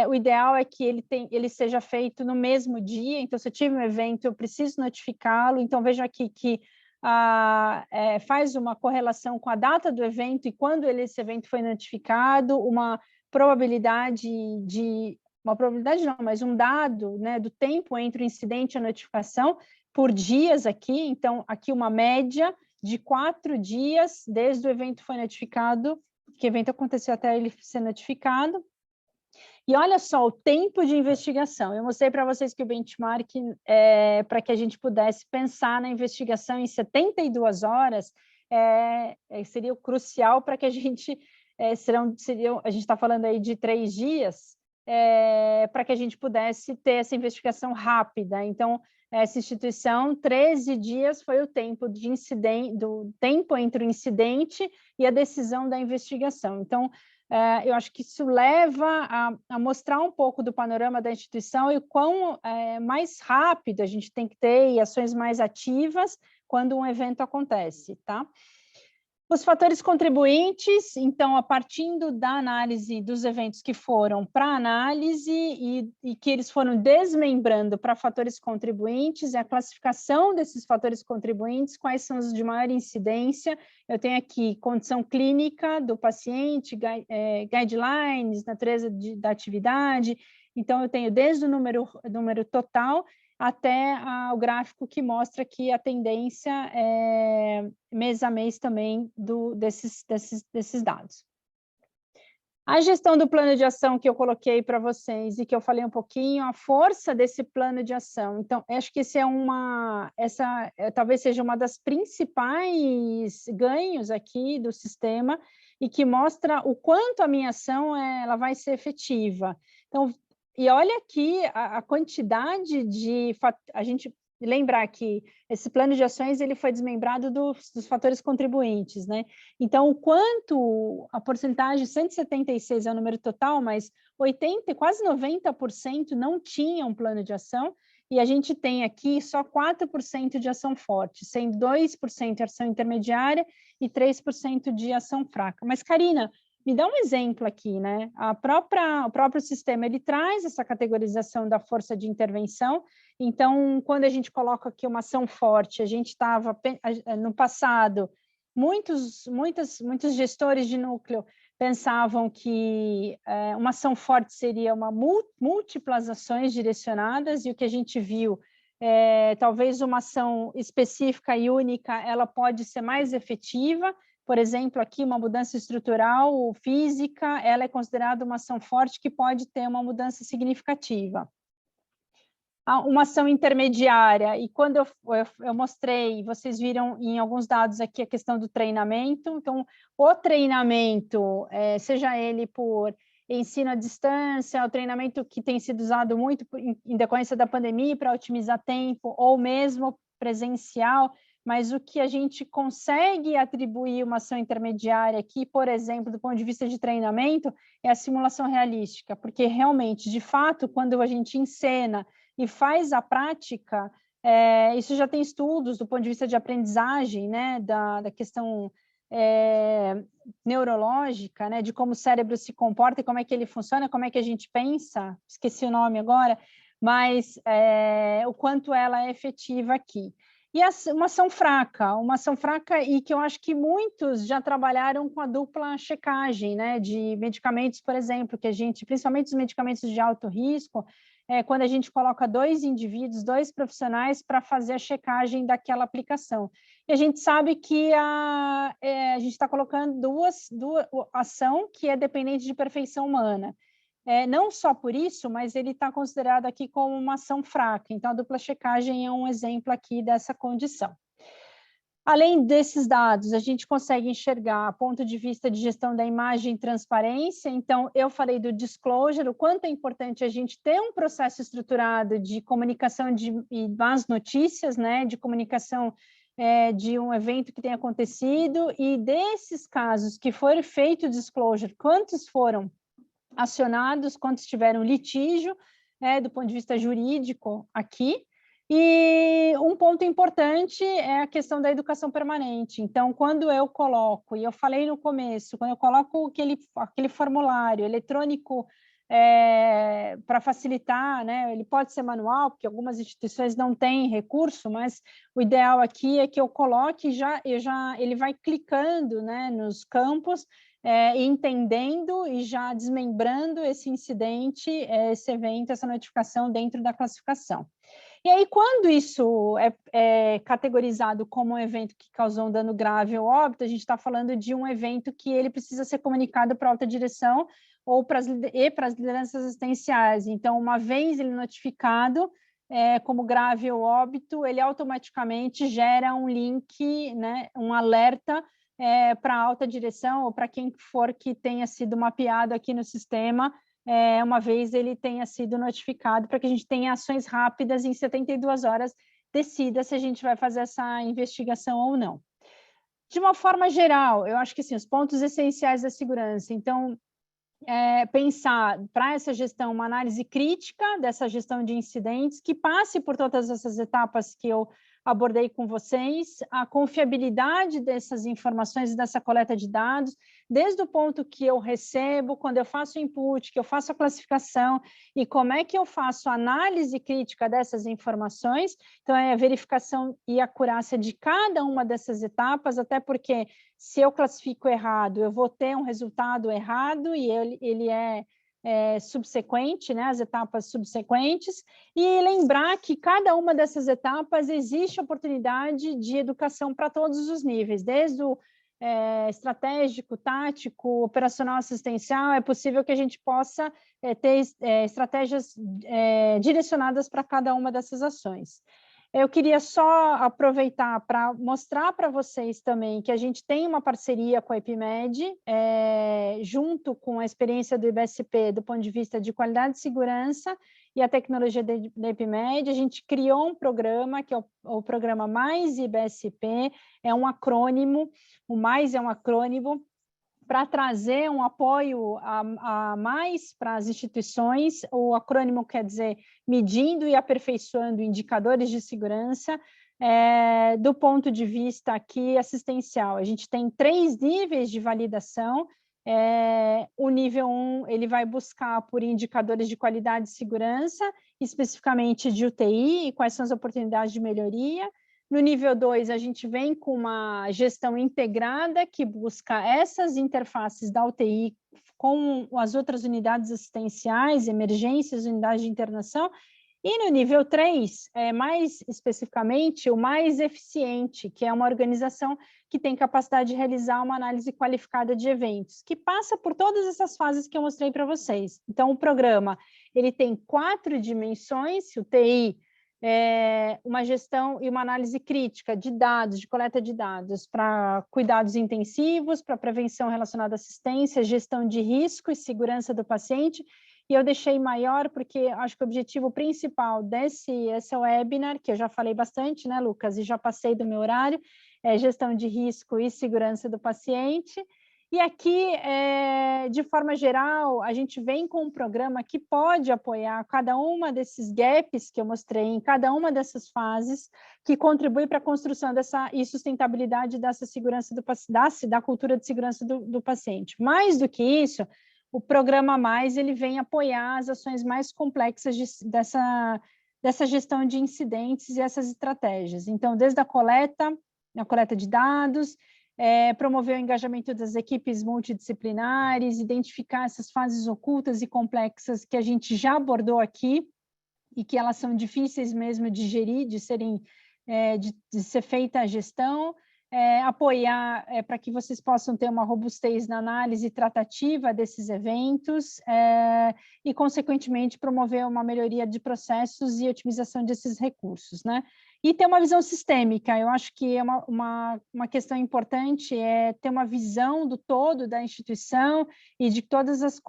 o ideal é que ele seja feito no mesmo dia. Então, se eu tive um evento, eu preciso notificá-lo. Então, vejam aqui que faz uma correlação com a data do evento e quando esse evento foi notificado, uma probabilidade não, mas um dado, né, do tempo entre o incidente e a notificação por dias aqui. Então, aqui uma média de 4 dias desde o evento foi notificado, que o evento aconteceu até ele ser notificado. E olha só o tempo de investigação. Eu mostrei para vocês que o benchmark, para que a gente pudesse pensar na investigação em 72 horas, seria o crucial para que a gente, a gente está falando aí de 3 dias, para que a gente pudesse ter essa investigação rápida. Então, essa instituição, 13 dias foi o tempo do tempo entre o incidente e a decisão da investigação. Então, eu acho que isso leva a mostrar um pouco do panorama da instituição e o quão mais rápido a gente tem que ter e ações mais ativas quando um evento acontece, tá? Os fatores contribuintes, então, a partir da análise dos eventos que foram para análise e que eles foram desmembrando para fatores contribuintes, a classificação desses fatores contribuintes, quais são os de maior incidência. Eu tenho aqui condição clínica do paciente, guidelines, natureza da atividade. Então, eu tenho desde o número total até o gráfico que mostra que a tendência é mês a mês também desses dados. A gestão do plano de ação que eu coloquei para vocês e que eu falei um pouquinho, a força desse plano de ação. Então, acho que essa talvez seja uma das principais ganhos aqui do sistema e que mostra o quanto a minha ação ela vai ser efetiva. Então, e olha aqui a quantidade a gente lembrar que esse plano de ações ele foi desmembrado dos fatores contribuintes, né? Então, o quanto a porcentagem, 176 é o número total, mas 80, quase 90% não tinham um plano de ação, e a gente tem aqui só 4% de ação forte, sendo 2% de ação intermediária e 3% de ação fraca. Mas, Karina, me dá um exemplo aqui, né? O próprio sistema, ele traz essa categorização da força de intervenção. Então, quando a gente coloca aqui uma ação forte, a gente estava, no passado, muitos gestores de núcleo pensavam que uma ação forte seria múltiplas ações direcionadas, e o que a gente viu, talvez uma ação específica e única, ela pode ser mais efetiva. Por exemplo, aqui uma mudança estrutural física, ela é considerada uma ação forte que pode ter uma mudança significativa. Uma ação intermediária, e quando eu mostrei, vocês viram em alguns dados aqui a questão do treinamento. Então, o treinamento, seja ele por ensino à distância, o treinamento que tem sido usado muito em decorrência da pandemia para otimizar tempo, ou mesmo presencial, mas o que a gente consegue atribuir uma ação intermediária aqui, por exemplo, do ponto de vista de treinamento, é a simulação realística, porque realmente, de fato, quando a gente encena e faz a prática, isso já tem estudos do ponto de vista de aprendizagem, né, da questão neurológica, né, de como o cérebro se comporta e como é que ele funciona, como é que a gente pensa, esqueci o nome agora, mas o quanto ela é efetiva aqui. E uma ação fraca e que eu acho que muitos já trabalharam com a dupla checagem, né, de medicamentos, por exemplo, que a gente, principalmente os medicamentos de alto risco, quando a gente coloca 2 indivíduos, 2 profissionais para fazer a checagem daquela aplicação. E a gente sabe que a gente está colocando duas ação que é dependente de perfeição humana. Não só por isso, mas ele está considerado aqui como uma ação fraca. Então, a dupla checagem é um exemplo aqui dessa condição. Além desses dados, a gente consegue enxergar ponto de vista de gestão da imagem e transparência. Então, eu falei do disclosure, o quanto é importante a gente ter um processo estruturado de comunicação e más notícias, né, de comunicação de um evento que tenha acontecido, e desses casos que foram feito disclosure, quantos foram acionados, quantos tiveram litígio, do ponto de vista jurídico aqui. E um ponto importante é a questão da educação permanente. Então, quando eu coloco, e eu falei no começo, quando eu coloco aquele formulário eletrônico para facilitar, né? Ele pode ser manual, porque algumas instituições não têm recurso, mas o ideal aqui é que eu coloque ele vai clicando, né, nos campos, entendendo e já desmembrando esse incidente, esse evento, essa notificação dentro da classificação. E aí, quando isso é categorizado como um evento que causou um dano grave ou óbito, a gente está falando de um evento que ele precisa ser comunicado para a alta direção ou para as lideranças assistenciais. Então, uma vez ele notificado como grave ou óbito, ele automaticamente gera um link, né, um alerta para a alta direção ou para quem for que tenha sido mapeado aqui no sistema, uma vez ele tenha sido notificado, para que a gente tenha ações rápidas em 72 horas, decida se a gente vai fazer essa investigação ou não. De uma forma geral, eu acho que assim, os pontos essenciais da segurança, então, pensar para essa gestão uma análise crítica dessa gestão de incidentes, que passe por todas essas etapas que eu abordei com vocês, a confiabilidade dessas informações e dessa coleta de dados, desde o ponto que eu recebo, quando eu faço o input, que eu faço a classificação, e como é que eu faço a análise crítica dessas informações. Então, é a verificação e acurácia de cada uma dessas etapas, até porque se eu classifico errado, eu vou ter um resultado errado e ele é subsequente, né, as etapas subsequentes, e lembrar que cada uma dessas etapas existe oportunidade de educação para todos os níveis, desde o estratégico, tático, operacional, assistencial. É possível que a gente possa ter estratégias direcionadas para cada uma dessas ações. Eu queria só aproveitar para mostrar para vocês também que a gente tem uma parceria com a EPIMED, junto com a experiência do IBSP do ponto de vista de qualidade de segurança e a tecnologia da EPIMED. A gente criou um programa, que é o programa Mais IBSP, é um acrônimo, o Mais é um acrônimo, para trazer um apoio a mais para as instituições. O acrônimo quer dizer medindo e aperfeiçoando indicadores de segurança, do ponto de vista aqui assistencial. A gente tem 3 níveis de validação. O nível 1, ele vai buscar por indicadores de qualidade de segurança, especificamente de UTI, e quais são as oportunidades de melhoria. No nível 2, a gente vem com uma gestão integrada que busca essas interfaces da UTI com as outras unidades assistenciais, emergências, unidades de internação. E no nível 3, mais especificamente, o mais eficiente, que é uma organização que tem capacidade de realizar uma análise qualificada de eventos, que passa por todas essas fases que eu mostrei para vocês. Então, o programa ele tem 4 dimensões: UTI, uma gestão e uma análise crítica de dados, de coleta de dados para cuidados intensivos, para prevenção relacionada à assistência, gestão de risco e segurança do paciente. E eu deixei maior porque acho que o objetivo principal desse webinar, que eu já falei bastante, né, Lucas, e já passei do meu horário, é gestão de risco e segurança do paciente. E aqui, de forma geral, a gente vem com um programa que pode apoiar cada uma desses gaps que eu mostrei em cada uma dessas fases, que contribui para a construção dessa e sustentabilidade dessa segurança da cultura de segurança do paciente. Mais do que isso, o programa Mais ele vem apoiar as ações mais complexas dessa gestão de incidentes e essas estratégias. Então, desde a coleta de dados, promover o engajamento das equipes multidisciplinares, identificar essas fases ocultas e complexas que a gente já abordou aqui e que elas são difíceis mesmo de gerir, de ser feita a gestão, apoiar para que vocês possam ter uma robustez na análise tratativa desses eventos e, consequentemente, promover uma melhoria de processos e otimização desses recursos, né? E ter uma visão sistêmica. Eu acho que é uma questão importante ter uma visão do todo da instituição e de todas as...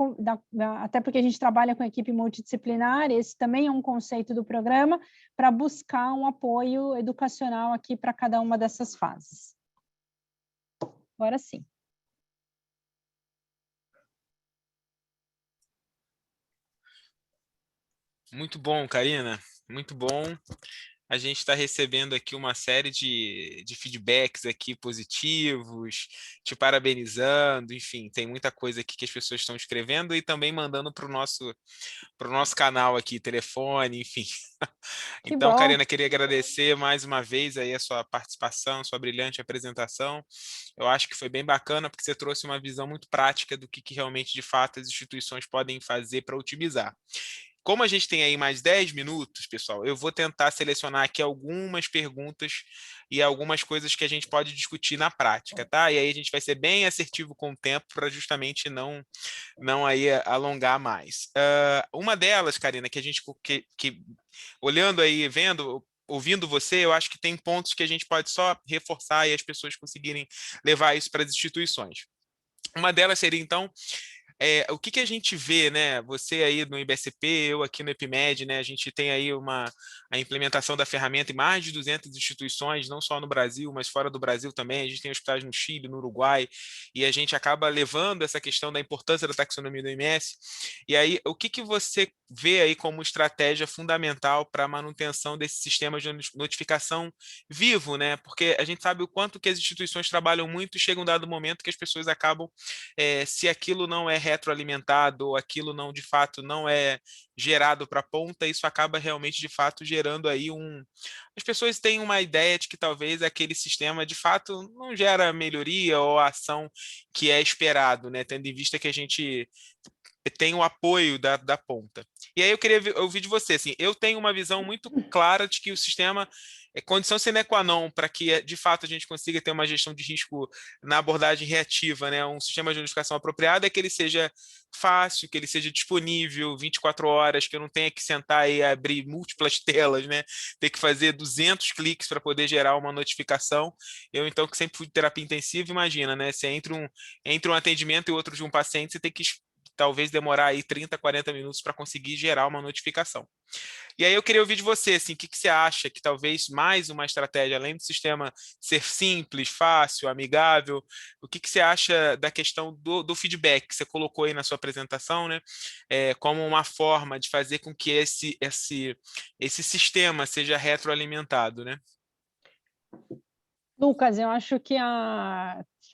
até porque a gente trabalha com equipe multidisciplinar, esse também é um conceito do programa, para buscar um apoio educacional aqui para cada uma dessas fases. Agora sim. Muito bom, Karina. Muito bom. A gente está recebendo aqui uma série de feedbacks aqui positivos, te parabenizando, enfim, tem muita coisa aqui que as pessoas estão escrevendo e também mandando para o nosso canal aqui, telefone, enfim. Que Então, bom. Karina, queria agradecer mais uma vez aí a sua participação, sua brilhante apresentação. Eu acho que foi bem bacana porque você trouxe uma visão muito prática do que realmente, de fato, as instituições podem fazer para otimizar. Como a gente tem aí mais 10 minutos, pessoal, eu vou tentar selecionar aqui algumas perguntas e algumas coisas que a gente pode discutir na prática, tá? E aí a gente vai ser bem assertivo com o tempo para justamente não aí alongar mais. Uma delas, Karina, que a gente que olhando aí, vendo, ouvindo você, eu acho que tem pontos que a gente pode só reforçar e as pessoas conseguirem levar isso para as instituições. Uma delas seria, então, o que a gente vê, né? Você aí no IBSP, eu aqui no EPIMED, né? A gente tem aí a implementação da ferramenta em mais de 200 instituições, não só no Brasil, mas fora do Brasil também. A gente tem hospitais no Chile, no Uruguai, e a gente acaba levando essa questão da importância da taxonomia do OMS. E aí, o que você vê aí como estratégia fundamental para a manutenção desse sistema de notificação vivo, né? Porque a gente sabe o quanto que as instituições trabalham muito e chega um dado momento que as pessoas acabam, se aquilo não é retroalimentado ou aquilo não, de fato, não é gerado para a ponta, isso acaba realmente, de fato, gerando aí As pessoas têm uma ideia de que talvez aquele sistema, de fato, não gera melhoria ou ação que é esperado, né? Tendo em vista que a gente tem o apoio da ponta. E aí eu queria ouvir de você, assim, eu tenho uma visão muito clara de que o sistema é condição sine qua non para que, de fato, a gente consiga ter uma gestão de risco na abordagem reativa, né? Um sistema de notificação apropriado é que ele seja fácil, que ele seja disponível 24 horas, que eu não tenha que sentar e abrir múltiplas telas, né? Ter que fazer 200 cliques para poder gerar uma notificação. Eu, então, que sempre fui de terapia intensiva, imagina, né? Se entre um atendimento e outro de um paciente, você tem que talvez demorar aí 30, 40 minutos para conseguir gerar uma notificação. E aí eu queria ouvir de você, assim, o que você acha que talvez mais uma estratégia, além do sistema ser simples, fácil, amigável, o que você acha da questão do feedback que você colocou aí na sua apresentação, né? Como uma forma de fazer com que esse sistema seja retroalimentado, né? Lucas, eu acho que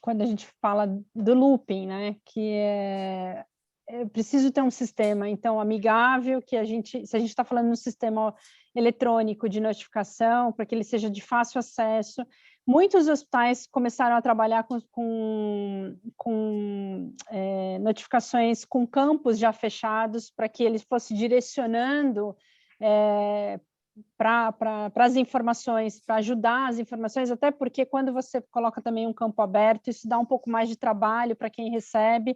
quando a gente fala do looping, né, que é preciso ter um sistema, então, amigável, se a gente está falando no sistema eletrônico de notificação, para que ele seja de fácil acesso, muitos hospitais começaram a trabalhar com notificações com campos já fechados, para que ele fosse direcionando para as informações, para ajudar as informações, até porque quando você coloca também um campo aberto, isso dá um pouco mais de trabalho para quem recebe.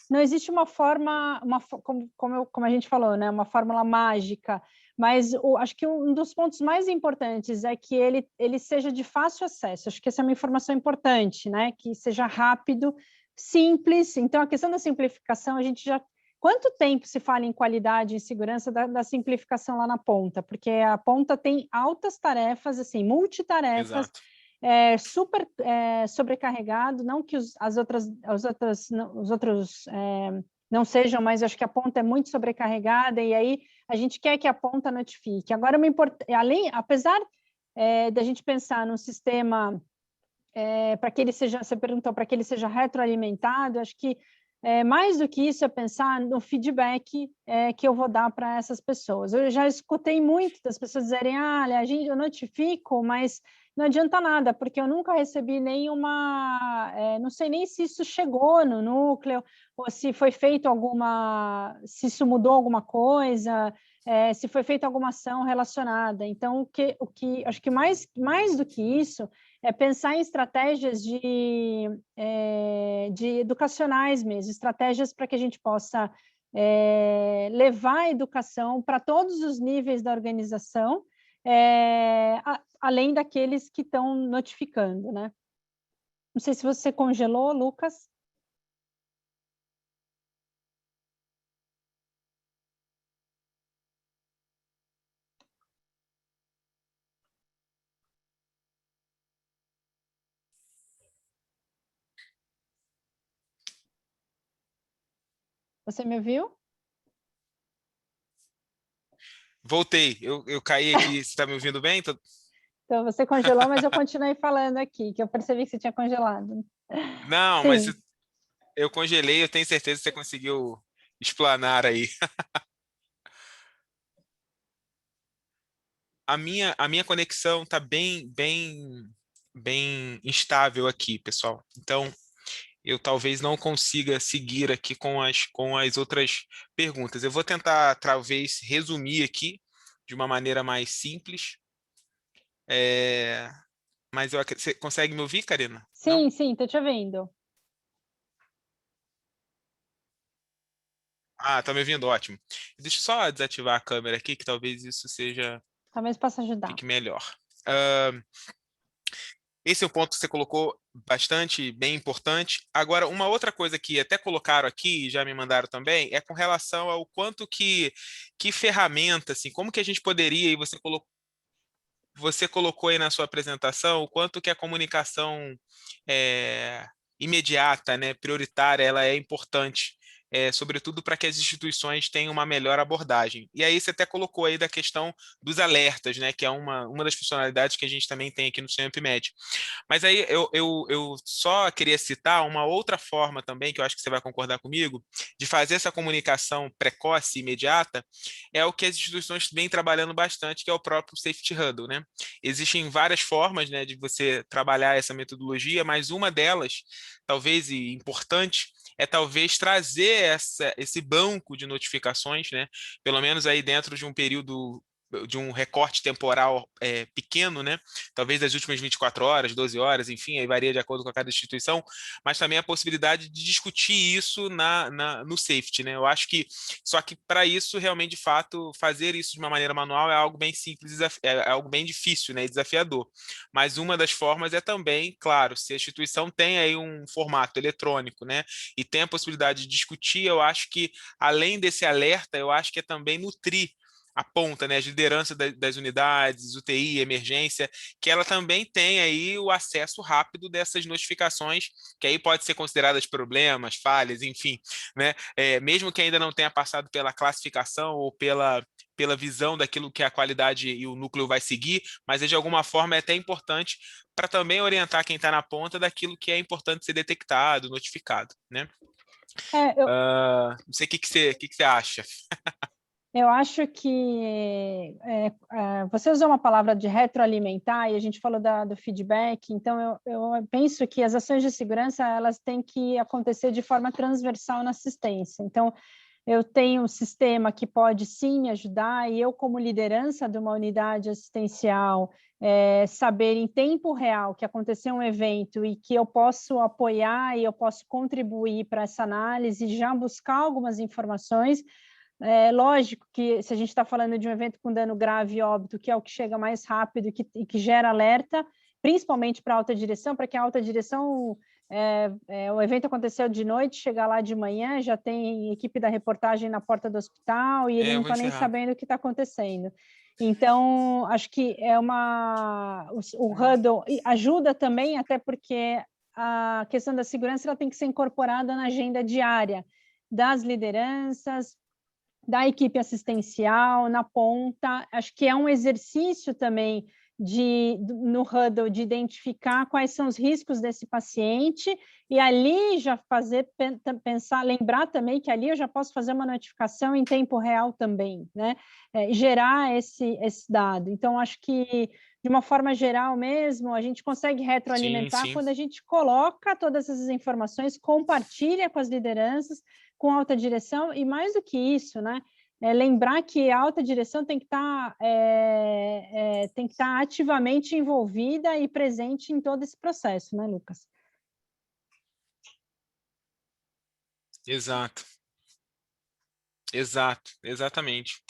Não existe uma forma, como a gente falou, né, uma fórmula mágica, mas acho que um dos pontos mais importantes é que ele seja de fácil acesso. Acho que essa é uma informação importante, né, que seja rápido, simples. Então, a questão da simplificação, a gente já quanto tempo se fala em qualidade e segurança da simplificação lá na ponta? Porque a ponta tem altas tarefas, assim, multitarefas, Exato. super sobrecarregado, não que os outros não sejam, mas acho que a ponta é muito sobrecarregada e aí a gente quer que a ponta notifique. Agora, apesar da gente pensar num sistema para que ele seja, você perguntou, para que ele seja retroalimentado, acho que mais do que isso é pensar no feedback que eu vou dar para essas pessoas. Eu já escutei muito das pessoas dizerem, eu notifico, mas não adianta nada, porque eu nunca recebi nenhuma, não sei nem se isso chegou no núcleo, ou se foi feito se isso mudou alguma coisa, se foi feita alguma ação relacionada. Então, acho que mais do que isso, é pensar em estratégias de educacionais mesmo, estratégias para que a gente possa levar a educação para todos os níveis da organização, além daqueles que estão notificando, né? Não sei se você congelou, Lucas. Você me ouviu? Voltei, eu caí aqui. Você está me ouvindo bem? Então, você congelou, mas eu continuei falando aqui, que eu percebi que você tinha congelado. Não, mas Sim, eu congelei, eu tenho certeza que você conseguiu explanar aí. A minha conexão está bem instável aqui, pessoal. Então, eu talvez não consiga seguir aqui com as outras perguntas. Eu vou tentar, talvez, resumir aqui de uma maneira mais simples. É, mas você consegue me ouvir, Karina? Não? sim, estou te ouvindo. Ah, tá me ouvindo? Ótimo. Deixa eu só desativar a câmera aqui, que talvez isso Talvez possa ajudar. fique melhor. Ah, esse é um ponto que você colocou bastante, bem importante. Agora, uma outra coisa que até colocaram aqui, e já me mandaram também, é com relação ao quanto que ferramenta, assim, como que a gente poderia, e você colocou aí na sua apresentação, o quanto que a comunicação é, imediata, né, prioritária, ela é importante, sobretudo para que as instituições tenham uma melhor abordagem. E aí você até colocou aí da questão dos alertas, né, que é uma das funcionalidades que a gente também tem aqui no CMPmed. Mas aí eu só queria citar uma outra forma também, que eu acho que você vai concordar comigo, de fazer essa comunicação precoce e imediata, é o que as instituições vêm trabalhando bastante, que é o próprio Safety Huddle, né? Existem várias formas, né, de você trabalhar essa metodologia, mas uma delas, talvez e importante, é talvez trazer esse banco de notificações, né? Pelo menos aí dentro de um período de um recorte temporal pequeno, né? Talvez das últimas 24 horas, 12 horas, enfim, aí varia de acordo com cada instituição, mas também a possibilidade de discutir isso no safety, né? Eu acho que, só que para isso, realmente, de fato, fazer isso de uma maneira manual é algo bem simples, é algo bem difícil, né? E desafiador. Mas uma das formas é também, claro, se a instituição tem aí um formato eletrônico, né? E tem a possibilidade de discutir, eu acho que, além desse alerta, eu acho que é também nutrir a ponta, né, as lideranças das unidades, UTI, emergência, que ela também tem aí o acesso rápido dessas notificações, que aí pode ser consideradas problemas, falhas, enfim, né, mesmo que ainda não tenha passado pela classificação ou pela visão daquilo que a qualidade e o núcleo vai seguir, mas de alguma forma é até importante para também orientar quem está na ponta daquilo que é importante ser detectado, notificado, né? É, eu, Não sei o que você acha. Eu acho que você usou uma palavra de retroalimentar e a gente falou do feedback, então eu penso que as ações de segurança elas têm que acontecer de forma transversal na assistência. Então, eu tenho um sistema que pode sim me ajudar e eu, como liderança de uma unidade assistencial, saber em tempo real que aconteceu um evento e que eu posso apoiar e eu posso contribuir para essa análise, já buscar algumas informações. É lógico que se a gente está falando de um evento com dano grave e óbito, que é o que chega mais rápido e que gera alerta, principalmente para a alta direção, para que a alta direção, o evento aconteceu de noite, chegar lá de manhã, já tem equipe da reportagem na porta do hospital e ele Eu não vou está nem encerrar. sabendo o que está acontecendo. Então, acho que o Huddle ajuda também, até porque a questão da segurança ela tem que ser incorporada na agenda diária das lideranças, da equipe assistencial na ponta. Acho que é um exercício também no Huddle de identificar quais são os riscos desse paciente e ali já pensar, lembrar também que ali eu já posso fazer uma notificação em tempo real também, né? Gerar esse dado. Então, acho que de uma forma geral mesmo, a gente consegue Sim, retroalimentar sim. quando a gente coloca todas essas informações, compartilha com as lideranças, com alta direção, e mais do que isso, né? Lembrar que a alta direção tem que estar ativamente envolvida e presente em todo esse processo, né, Lucas? Exato, exato, exatamente.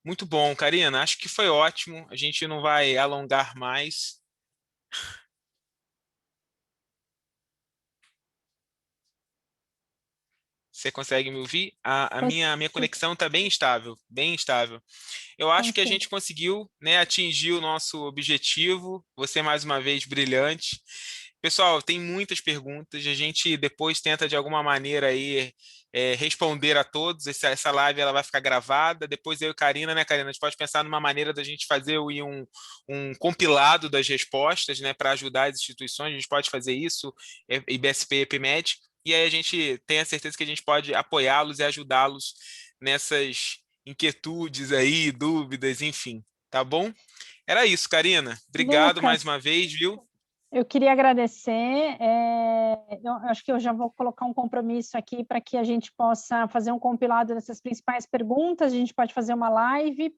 Muito bom, Karina. Acho que foi ótimo. A gente não vai alongar mais. Você consegue me ouvir? A minha conexão está bem estável, bem estável. Eu acho que a Consigo. gente conseguiu, né, atingir o nosso objetivo. Você, mais uma vez, brilhante. Pessoal, tem muitas perguntas, a gente depois tenta de alguma maneira aí responder a todos. Essa live ela vai ficar gravada, depois eu e Karina, né, Karina, a gente pode pensar numa maneira da gente fazer um compilado das respostas, né, para ajudar as instituições, a gente pode fazer isso, IBSP e EPIMED, e aí a gente tem a certeza que a gente pode apoiá-los e ajudá-los nessas inquietudes aí, dúvidas, enfim, tá bom? Era isso, Karina. Obrigado mais Lucas, uma vez, viu? eu queria agradecer. Eu acho que eu já vou colocar um compromisso aqui para que a gente possa fazer um compilado dessas principais perguntas. A gente pode fazer uma live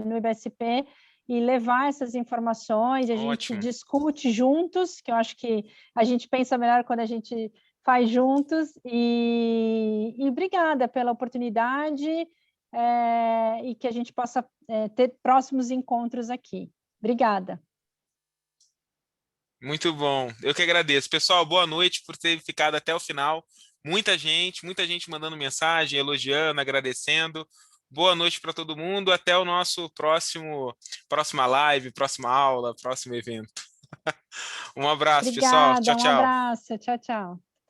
no IBSP e levar essas informações, a gente Ótimo. discute juntos, que eu acho que a gente pensa melhor quando a gente faz juntos. E obrigada pela oportunidade e que a gente possa ter próximos encontros aqui. Obrigada. Muito bom. Eu que agradeço. Pessoal, boa noite por ter ficado até o final. Muita gente mandando mensagem, elogiando, agradecendo. Boa noite para todo mundo. Até o nosso próxima live, próxima aula, próximo evento. Um abraço, pessoal. Obrigada, Tchau, um tchau. abraço, tchau, tchau.